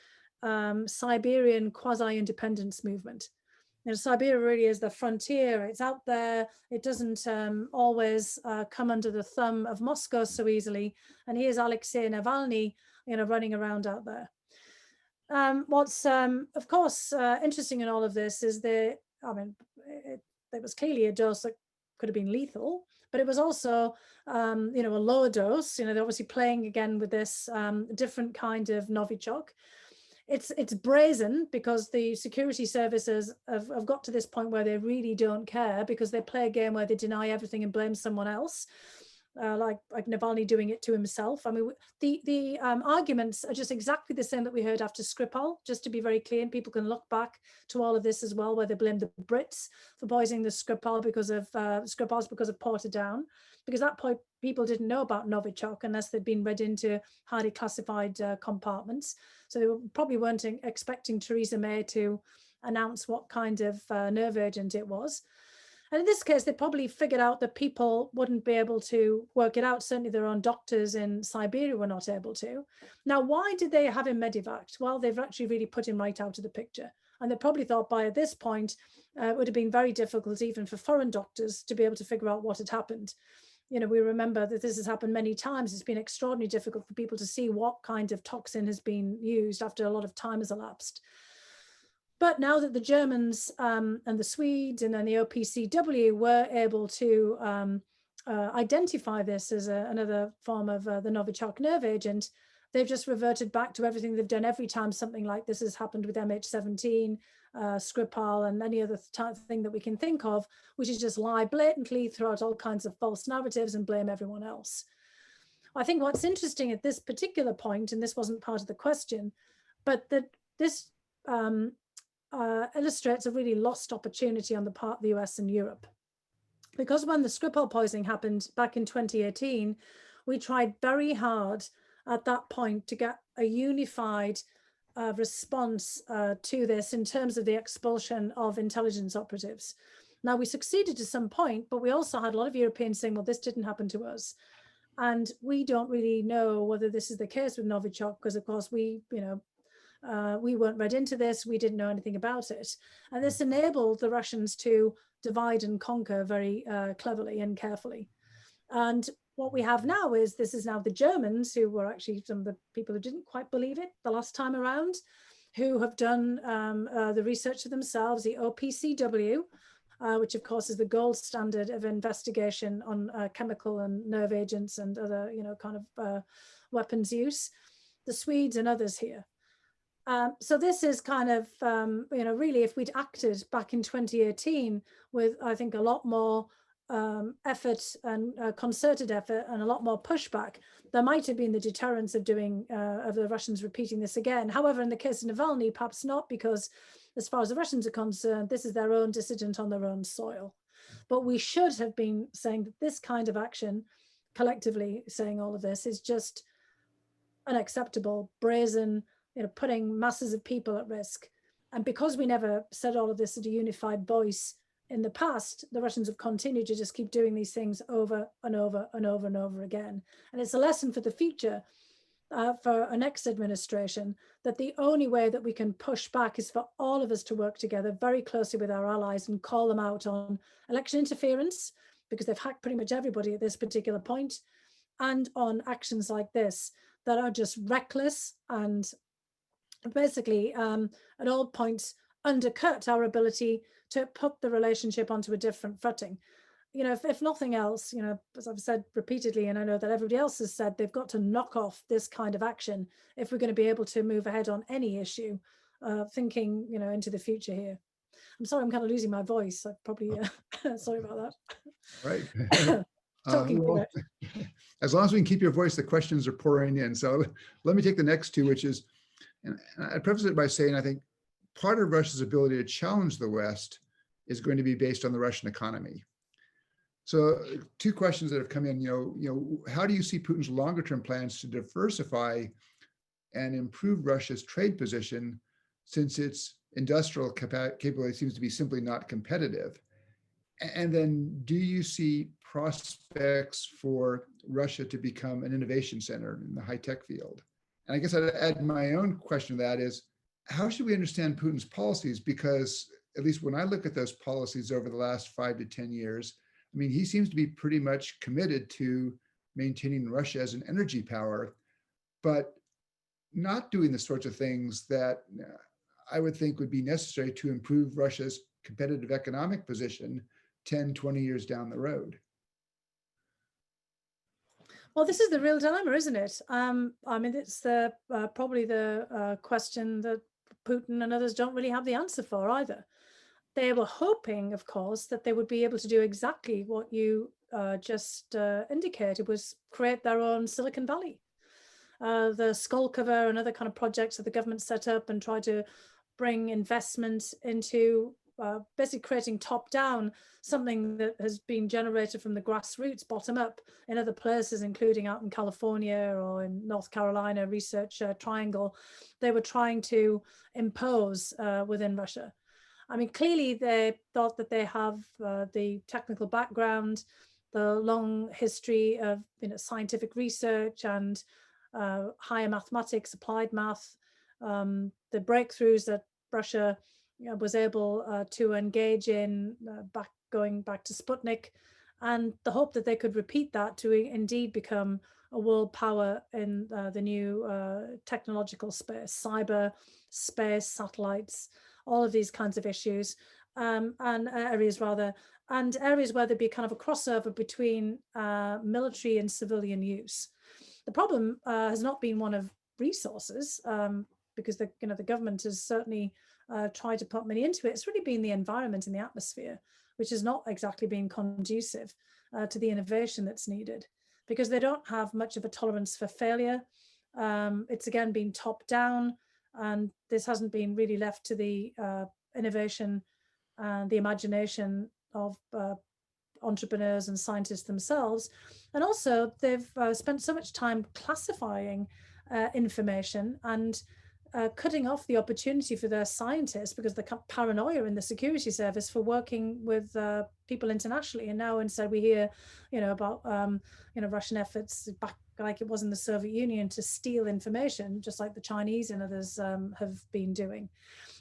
Siberian quasi-independence movement. Siberia really is the frontier. It's out there. It doesn't always come under the thumb of Moscow so easily. And here's Alexei Navalny, running around out there. What's of course interesting in all of this is there was clearly a dose that could have been lethal, but it was also a lower dose. They're obviously playing again with this different kind of Novichok. It's brazen because the security services have got to this point where they really don't care, because they play a game where they deny everything and blame someone else. Like Navalny doing it to himself. I mean, the arguments are just exactly the same that we heard after Skripal, just to be very clear, and people can look back to all of this as well, where they blame the Brits for poisoning the Skripal because of Portadown, because at that point people didn't know about Novichok unless they'd been read into highly classified compartments. So they probably weren't expecting Theresa May to announce what kind of nerve agent it was. And in this case, they probably figured out that people wouldn't be able to work it out. Certainly their own doctors in Siberia were not able to. Now, why did they have him medevaced? Well, they've actually really put him right out of the picture. And they probably thought by this point, it would have been very difficult even for foreign doctors to be able to figure out what had happened. We remember that this has happened many times. It's been extraordinarily difficult for people to see what kind of toxin has been used after a lot of time has elapsed. But now that the Germans and the Swedes and then the OPCW were able to identify this as another form of the Novichok nerve agent, they've just reverted back to everything they've done every time something like this has happened with MH17, Skripal, and any other type of thing that we can think of, which is just lie blatantly, throw out all kinds of false narratives and blame everyone else. I think what's interesting at this particular point, and this wasn't part of the question, but that this illustrates a really lost opportunity on the part of the US and Europe. Because when the Skripal poisoning happened back in 2018, we tried very hard at that point to get a unified response to this in terms of the expulsion of intelligence operatives. Now, we succeeded to some point, but we also had a lot of Europeans saying, well, this didn't happen to us. And we don't really know whether this is the case with Novichok, because of course we weren't read into this. We didn't know anything about it. And this enabled the Russians to divide and conquer very cleverly and carefully. And what we have now is, this is now the Germans, who were actually some of the people who didn't quite believe it the last time around, who have done the research for themselves, the OPCW, which of course is the gold standard of investigation on chemical and nerve agents and other, kind of weapons use, the Swedes and others here. So this is kind of, really, if we'd acted back in 2018 with, I think, a lot more effort and concerted effort and a lot more pushback, there might have been the deterrence of the Russians repeating this again. However, in the case of Navalny, perhaps not, because as far as the Russians are concerned, this is their own dissident on their own soil. But we should have been saying that this kind of action, collectively saying all of this, is just unacceptable, brazen, putting masses of people at risk. And because we never said all of this at a unified voice in the past, the Russians have continued to just keep doing these things over and over and over and over again. And it's a lesson for the future, for our next administration, that the only way that we can push back is for all of us to work together very closely with our allies and call them out on election interference, because they've hacked pretty much everybody at this particular point, and on actions like this that are just reckless and basically at all points undercut our ability to put the relationship onto a different footing. You know, if nothing else, you know, as I've said repeatedly, and I know that everybody else has said, they've got to knock off this kind of action if we're going to be able to move ahead on any issue, thinking, you know, into the future here. I'm sorry, I'm kind of losing my voice. I probably, sorry about Right. that. Talking too Well, much. as long as we can keep your voice, the questions are pouring in. So let me take the next two, which is, and I preface it by saying, I think part of Russia's ability to challenge the West is going to be based on the Russian economy. So two questions that have come in, how do you see Putin's longer term plans to diversify and improve Russia's trade position, since its industrial capability seems to be simply not competitive? And then do you see prospects for Russia to become an innovation center in the high-tech field? And I guess I'd add my own question to that is, how should we understand Putin's policies? Because at least when I look at those policies over the last 5 to 10 years, I mean, he seems to be pretty much committed to maintaining Russia as an energy power, but not doing the sorts of things that I would think would be necessary to improve Russia's competitive economic position 10, 20 years down the road. Well, this is the real dilemma, isn't it? I mean, it's the probably the question that Putin and others don't really have the answer for either. They were hoping, of course, that they would be able to do exactly what you just indicated, was create their own Silicon Valley. The Skullcover and other kind of projects that the government set up and try to bring investment into basically creating top-down something that has been generated from the grassroots, bottom-up, in other places, including out in California or in North Carolina, Research Triangle. They were trying to impose within Russia. I mean, clearly they thought that they have the technical background, the long history of scientific research and higher mathematics, applied math, the breakthroughs that Russia was able to engage in going back to Sputnik, and the hope that they could repeat that to indeed become a world power in the new technological space, cyber space, satellites, all of these kinds of issues, and areas rather, and areas where there'd be kind of a crossover between military and civilian use. The problem has not been one of resources, because the government has certainly tried to put money into it. It's really been the environment and the atmosphere, which has not exactly been conducive to the innovation that's needed, because they don't have much of a tolerance for failure. It's again been top down, and this hasn't been really left to the innovation and the imagination of entrepreneurs and scientists themselves. And also they've spent so much time classifying information and cutting off the opportunity for their scientists, because the paranoia in the security service for working with people internationally. And now instead we hear, about Russian efforts back like it was in the Soviet Union to steal information, just like the Chinese and others have been doing.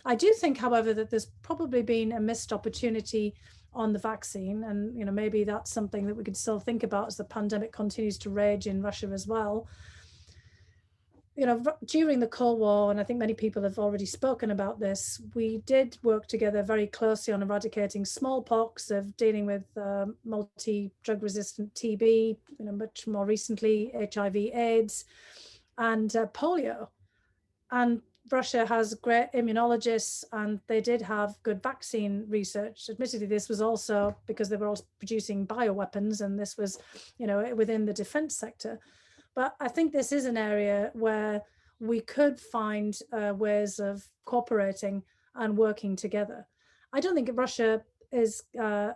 I do think, however, that there's probably been a missed opportunity on the vaccine, and maybe that's something that we could still think about as the pandemic continues to rage in Russia as well. During the Cold War, and I think many people have already spoken about this, we did work together very closely on eradicating smallpox, of dealing with multi-drug resistant TB, much more recently HIV/AIDS, and polio. And Russia has great immunologists, and they did have good vaccine research. Admittedly, this was also because they were also producing bioweapons, and this was, within the defense sector. But I think this is an area where we could find ways of cooperating and working together. I don't think Russia is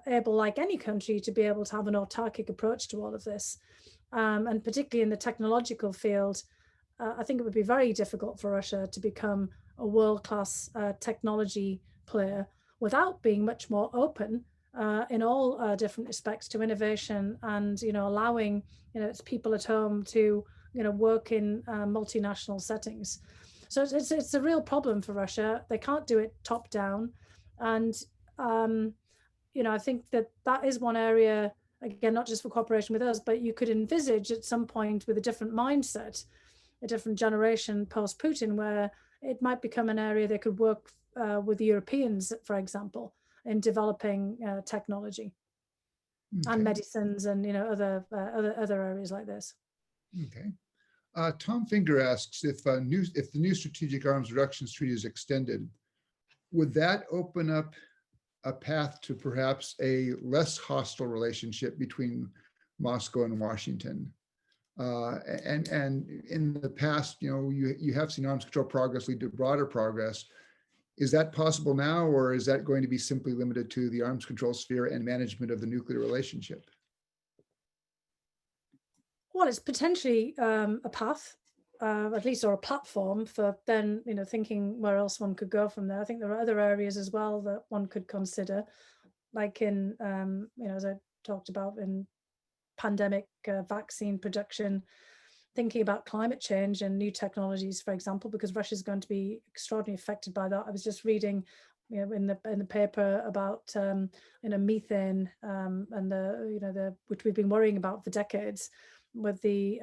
able, like any country, to be able to have an autarkic approach to all of this. And particularly in the technological field, I think it would be very difficult for Russia to become a world-class technology player without being much more open in all different respects to innovation, and allowing its people at home to work in multinational settings. So it's a real problem for Russia. They can't do it top down, and I think that is one area, again, not just for cooperation with us, but you could envisage at some point with a different mindset, a different generation post Putin, where it might become an area they could work with the Europeans, for example, in developing technology and medicines and other areas like this. Okay. Tom Finger asks if the new Strategic Arms Reductions Treaty is extended, would that open up a path to perhaps a less hostile relationship between Moscow and Washington? And in the past, you have seen arms control progress lead to broader progress. Is that possible now, or is that going to be simply limited to the arms control sphere and management of the nuclear relationship? Well, it's potentially a path, at least, or a platform for then, thinking where else one could go from there. I think there are other areas as well that one could consider, like in, as I talked about, in pandemic vaccine production, thinking about climate change and new technologies, for example, because Russia is going to be extraordinarily affected by that. I was just reading, in the paper about methane and the which we've been worrying about for decades, with the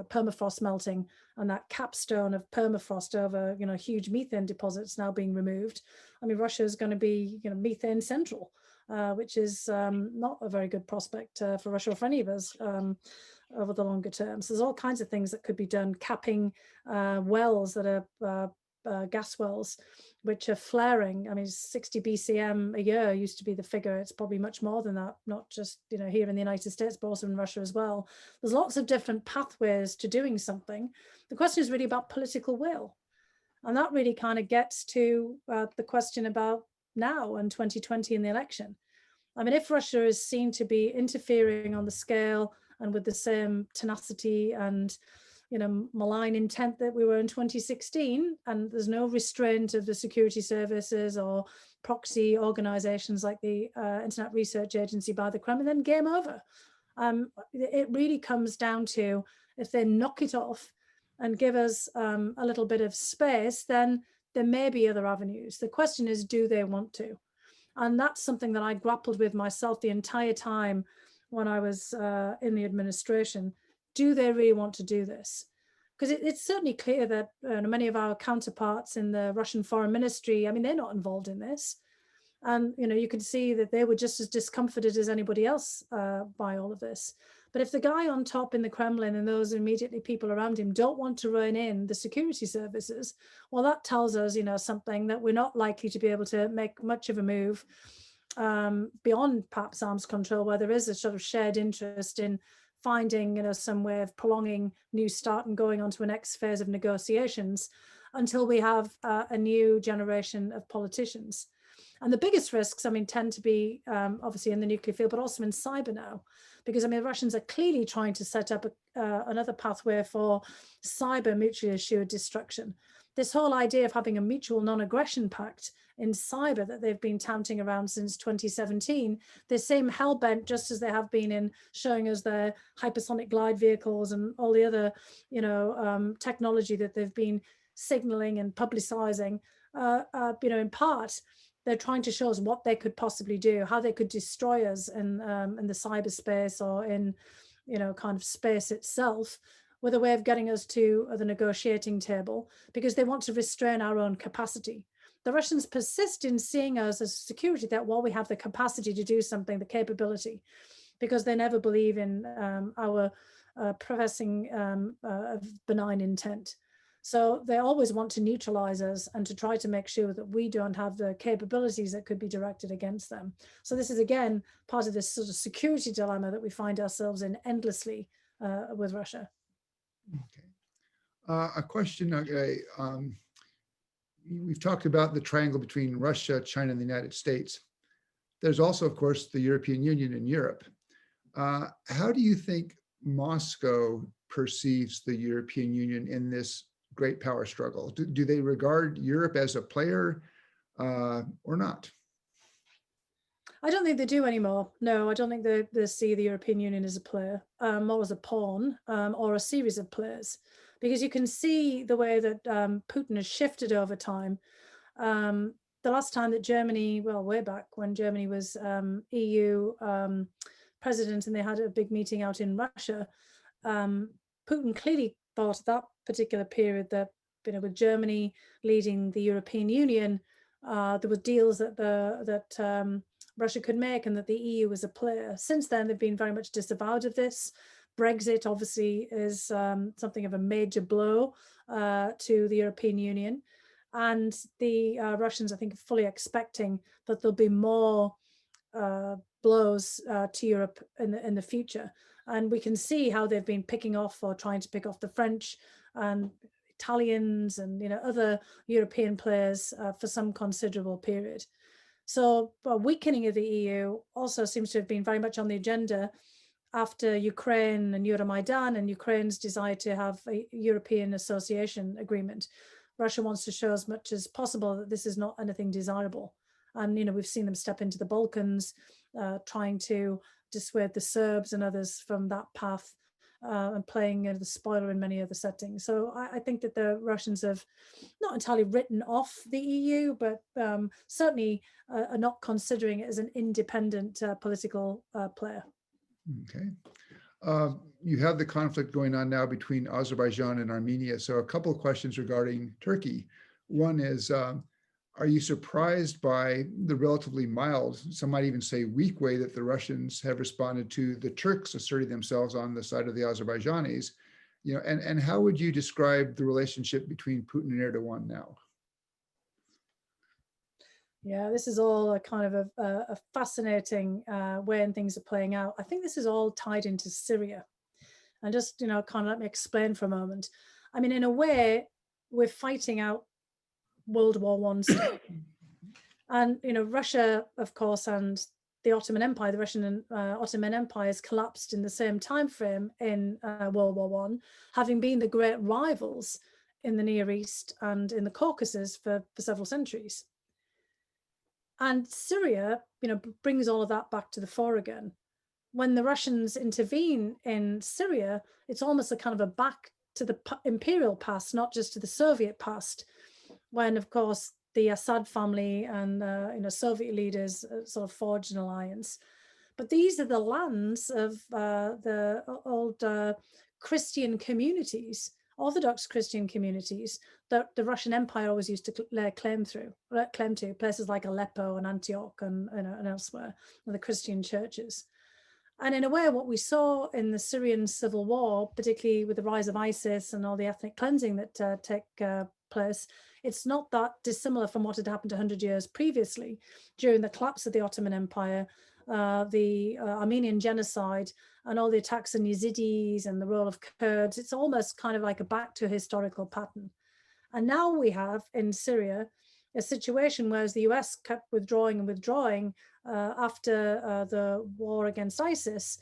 permafrost melting and that capstone of permafrost over huge methane deposits now being removed. I mean, Russia is going to be methane central, which is not a very good prospect for Russia or for any of us over the longer term. So there's all kinds of things that could be done, capping wells that are gas wells, which are flaring. I mean, 60 BCM a year used to be the figure. It's probably much more than that, not just here in the United States, but also in Russia as well. There's lots of different pathways to doing something. The question is really about political will. And that really kind of gets to the question about now and 2020 in the election. I mean, if Russia is seen to be interfering on the scale and with the same tenacity and malign intent that we were in 2016, and there's no restraint of the security services or proxy organizations like the Internet Research Agency by the Kremlin, then game over. It really comes down to, if they knock it off and give us a little bit of space, then there may be other avenues. The question is, do they want to? And that's something that I grappled with myself the entire time when I was in the administration. Do they really want to do this? Because it's certainly clear that many of our counterparts in the Russian foreign ministry, I mean, they're not involved in this. And, you could see that they were just as discomforted as anybody else by all of this. But if the guy on top in the Kremlin and those immediately people around him don't want to rein in the security services, well, that tells us, something that we're not likely to be able to make much of a move beyond perhaps arms control, where there is a sort of shared interest in finding, some way of prolonging New START and going on to a next phase of negotiations until we have a new generation of politicians. And the biggest risks, tend to be obviously in the nuclear field, but also in cyber now, because the Russians are clearly trying to set up another pathway for cyber mutually assured destruction. This whole idea of having a mutual non-aggression pact in cyber that they've been touting around since 2017, they seem hell-bent, just as they have been in showing us their hypersonic glide vehicles and all the other, technology that they've been signaling and publicizing. In part, they're trying to show us what they could possibly do, how they could destroy us in the cyberspace or in, kind of space itself, with a way of getting us to the negotiating table, because they want to restrain our own capacity. The Russians persist in seeing us as a security threat while we have the capacity to do something, the capability, because they never believe in our professing of benign intent. So they always want to neutralize us and to try to make sure that we don't have the capabilities that could be directed against them. So this is, again, part of this sort of security dilemma that we find ourselves in endlessly with Russia. Okay. A question, we've talked about the triangle between Russia, China, and the United States. There's also, of course, the European Union and Europe. How do you think Moscow perceives the European Union in this great power struggle? Do they regard Europe as a player or not? I don't think they do anymore. No, I don't think they see the European Union as a player, more as a pawn or a series of players, because you can see the way that Putin has shifted over time. The last time that Germany, well, way back when Germany was EU president and they had a big meeting out in Russia, Putin clearly thought at that particular period that with Germany leading the European Union, there were deals that Russia could make, and that the EU was a player. Since then, they've been very much disavowed of this. Brexit obviously is something of a major blow to the European Union, and the Russians, I think, are fully expecting that there'll be more blows to Europe in the future. And we can see how they've been picking off, or trying to pick off, the French and Italians and other European players for some considerable period. So a weakening of the EU also seems to have been very much on the agenda after Ukraine and Euromaidan, and Ukraine's desire to have a European association agreement. Russia wants to show as much as possible that this is not anything desirable. And we've seen them step into the Balkans, trying to dissuade the Serbs and others from that path, and playing the spoiler in many other settings. So I think that the Russians have not entirely written off the EU, but certainly are not considering it as an independent political player. Okay. You have the conflict going on now between Azerbaijan and Armenia. So a couple of questions regarding Turkey. One is, are you surprised by the relatively mild, some might even say weak way that the Russians have responded to the Turks asserting themselves on the side of the Azerbaijanis? And how would you describe the relationship between Putin and Erdogan now? Yeah, this is all a kind of a fascinating way and things are playing out. I think this is all tied into Syria. And just, kind of let me explain for a moment. I mean, in a way, we're fighting out World War I stuff. And, Russia, of course, and the Ottoman Empire, the Russian and Ottoman empires collapsed in the same time frame in World War I, having been the great rivals in the Near East and in the Caucasus for several centuries. And Syria, brings all of that back to the fore again. When the Russians intervene in Syria, it's almost a kind of a back to the imperial past, not just to the Soviet past, when, of course, the Assad family and Soviet leaders sort of forged an alliance. But these are the lands of the old Christian communities, Orthodox Christian communities, that the Russian Empire always used to lay claim to, places like Aleppo and Antioch and elsewhere, and the Christian churches. And in a way, what we saw in the Syrian civil war, particularly with the rise of ISIS and all the ethnic cleansing that took place, it's not that dissimilar from what had happened 100 years previously during the collapse of the Ottoman Empire, the Armenian genocide, and all the attacks on Yazidis and the role of Kurds. It's almost kind of like a back to a historical pattern. And now we have in Syria a situation where, as the US kept withdrawing after the war against ISIS,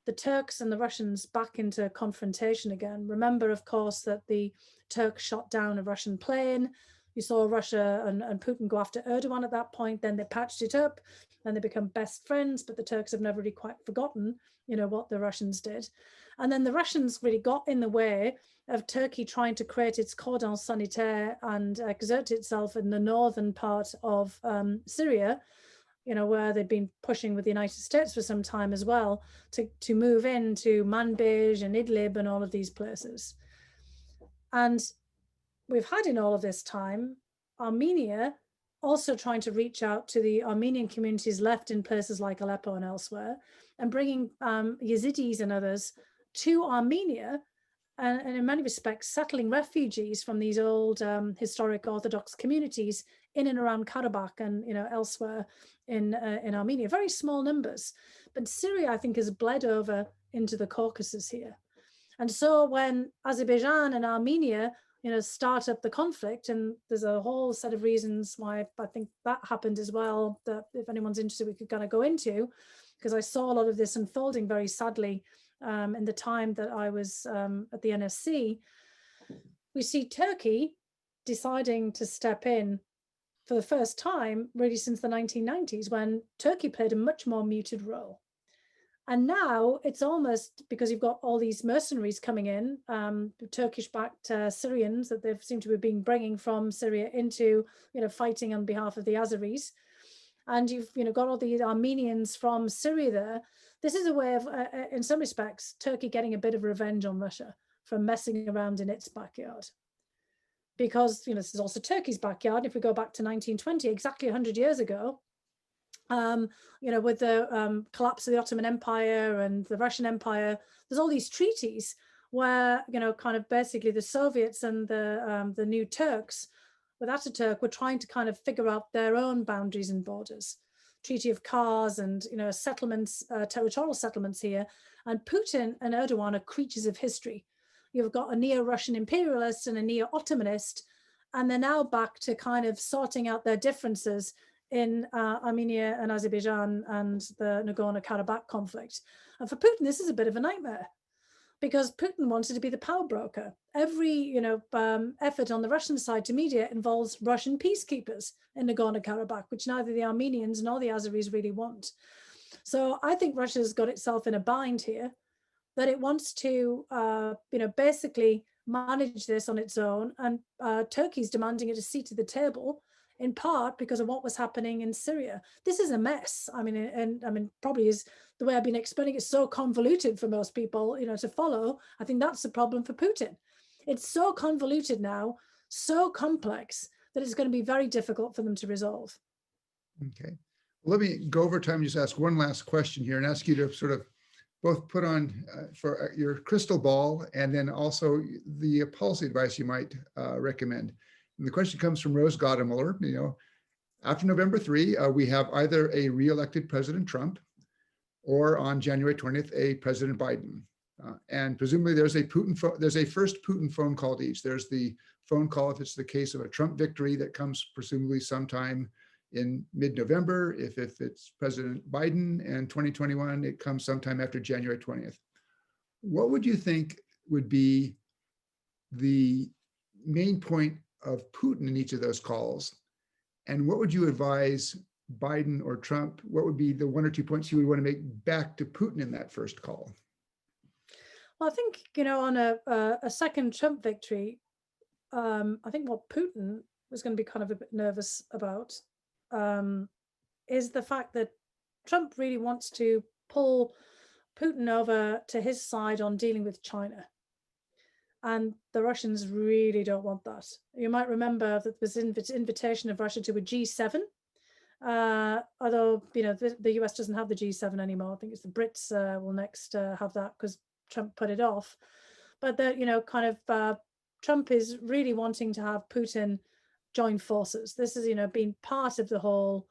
the Turks and the Russians back into confrontation again. Remember, of course, that the Turks shot down a Russian plane. You saw Russia and Putin go after Erdogan at that point. Then they patched it up, and they become best friends. But the Turks have never really quite forgotten, what the Russians did. And then the Russians really got in the way of Turkey trying to create its cordon sanitaire and exert itself in the northern part of Syria, where they'd been pushing with the United States for some time as well, to move into Manbij and Idlib and all of these places. And we've had in all of this time Armenia also trying to reach out to the Armenian communities left in places like Aleppo and elsewhere, and bringing Yazidis and others to Armenia, and in many respects settling refugees from these old historic Orthodox communities in and around Karabakh and elsewhere in Armenia. Very small numbers, but Syria, I think, has bled over into the Caucasus here. And so when Azerbaijan and Armenia start up the conflict, and there's a whole set of reasons why I think that happened as well, that if anyone's interested we could kind of go into, because I saw a lot of this unfolding very sadly in the time that I was at the NSC. We see Turkey deciding to step in for the first time really since the 1990s, when Turkey played a much more muted role. And now it's almost, because you've got all these mercenaries coming in, Turkish-backed Syrians that they seem to be being bringing from Syria into, fighting on behalf of the Azeris. And you've, got all the Armenians from Syria there. This is a way of, in some respects, Turkey getting a bit of revenge on Russia for messing around in its backyard. because, this is also Turkey's backyard. If we go back to 1920, exactly 100 years ago, with the collapse of the Ottoman Empire and the Russian Empire, there's all these treaties where, kind of basically the Soviets and the new Turks with Ataturk were trying to kind of figure out their own boundaries and borders. Treaty of Kars and, settlements, territorial settlements here. And Putin and Erdogan are creatures of history. You've got a neo-Russian imperialist and a neo-Ottomanist, and they're now back to kind of sorting out their differences in Armenia and Azerbaijan and the Nagorno-Karabakh conflict. And for Putin, this is a bit of a nightmare, because Putin wanted to be the power broker. Every effort on the Russian side to mediate involves Russian peacekeepers in Nagorno-Karabakh, which neither the Armenians nor the Azeris really want. So I think Russia's got itself in a bind here, that it wants to, basically manage this on its own. And Turkey's demanding it a seat at the table, in part because of what was happening in Syria. This is a mess. Probably is the way I've been explaining it, so convoluted for most people, to follow. I think that's the problem for Putin. It's so convoluted now, so complex, that it's going to be very difficult for them to resolve. Okay. Well, let me go over time and just ask one last question here and ask you to sort of both put on for your crystal ball and then also the policy advice you might recommend. And the question comes from Rose Gadamuller. After November 3, we have either a re-elected President Trump or on January 20th, a President Biden. And presumably there's a first Putin phone call to each. There's the phone call if it's the case of a Trump victory that comes presumably sometime in mid-November. If it's President Biden and 2021, it comes sometime after January 20th. What would you think would be the main point of Putin in each of those calls? And what would you advise Biden or Trump? What would be the one or two points you would want to make back to Putin in that first call? Well, I think, on a second Trump victory, I think what Putin was going to be kind of a bit nervous about is the fact that Trump really wants to pull Putin over to his side on dealing with China. And the Russians really don't want that. You might remember that there was invitation of Russia to a G7, although, the US doesn't have the G7 anymore. I think it's the Brits will next have that because Trump put it off. But Trump is really wanting to have Putin join forces. This has, been part of the whole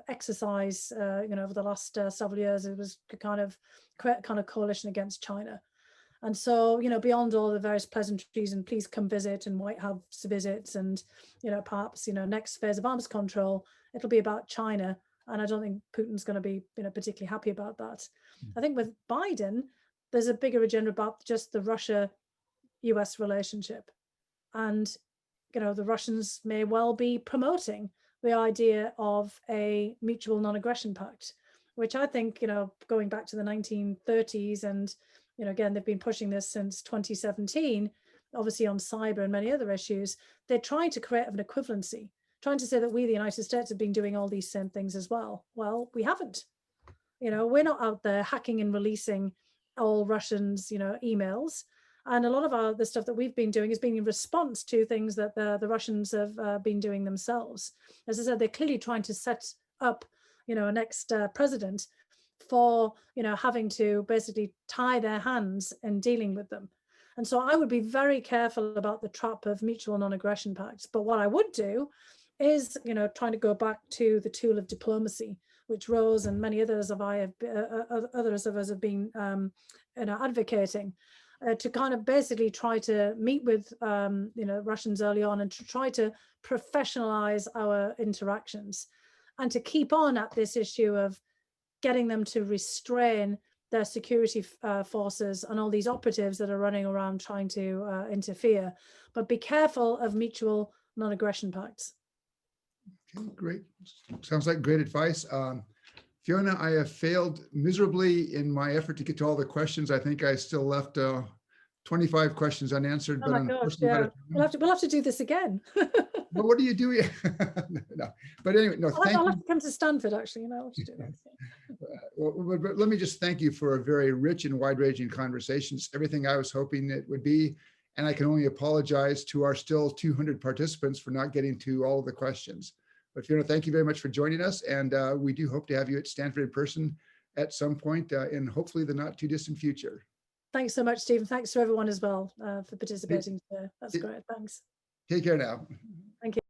exercise, over the last several years. It was to kind of create a kind of coalition against China. And so, beyond all the various pleasantries and please come visit and White House visits and, perhaps, next phase of arms control, it'll be about China. And I don't think Putin's going to be, particularly happy about that. I think with Biden, there's a bigger agenda about just the Russia-US relationship. And, the Russians may well be promoting the idea of a mutual non-aggression pact, which I think, going back to the 1930s and, again, they've been pushing this since 2017, obviously on cyber and many other issues. They're trying to create an equivalency, trying to say that we, the United States, have been doing all these same things as well. Well, we haven't. We're not out there hacking and releasing all Russians, emails. And a lot of the stuff that we've been doing has been in response to things that the Russians have been doing themselves. As I said, they're clearly trying to set up, a next president for, having to basically tie their hands in dealing with them. And so I would be very careful about the trap of mutual non-aggression pacts. But what I would do is, trying to go back to the tool of diplomacy, which Rose and many others of us have been, advocating. To kind of basically try to meet with Russians early on and to try to professionalize our interactions and to keep on at this issue of getting them to restrain their security forces and all these operatives that are running around trying to interfere. But be careful of mutual non-aggression pacts. Okay, great. Sounds like great advice. Fiona, I have failed miserably in my effort to get to all the questions. I think I still left 25 questions unanswered. Oh my gosh, yeah. We'll have to do this again. Well, what do you do? No. But anyway, no, thank you. I'll have to come to Stanford, actually. I'll have to do that. But let me just thank you for a very rich and wide-ranging conversation. It's everything I was hoping it would be. And I can only apologize to our still 200 participants for not getting to all of the questions. But Fiona, thank you very much for joining us. And we do hope to have you at Stanford in person at some point in hopefully the not too distant future. Thanks so much, Stephen. Thanks to everyone as well for participating today. That's great. Thanks. Take care now. Thank you.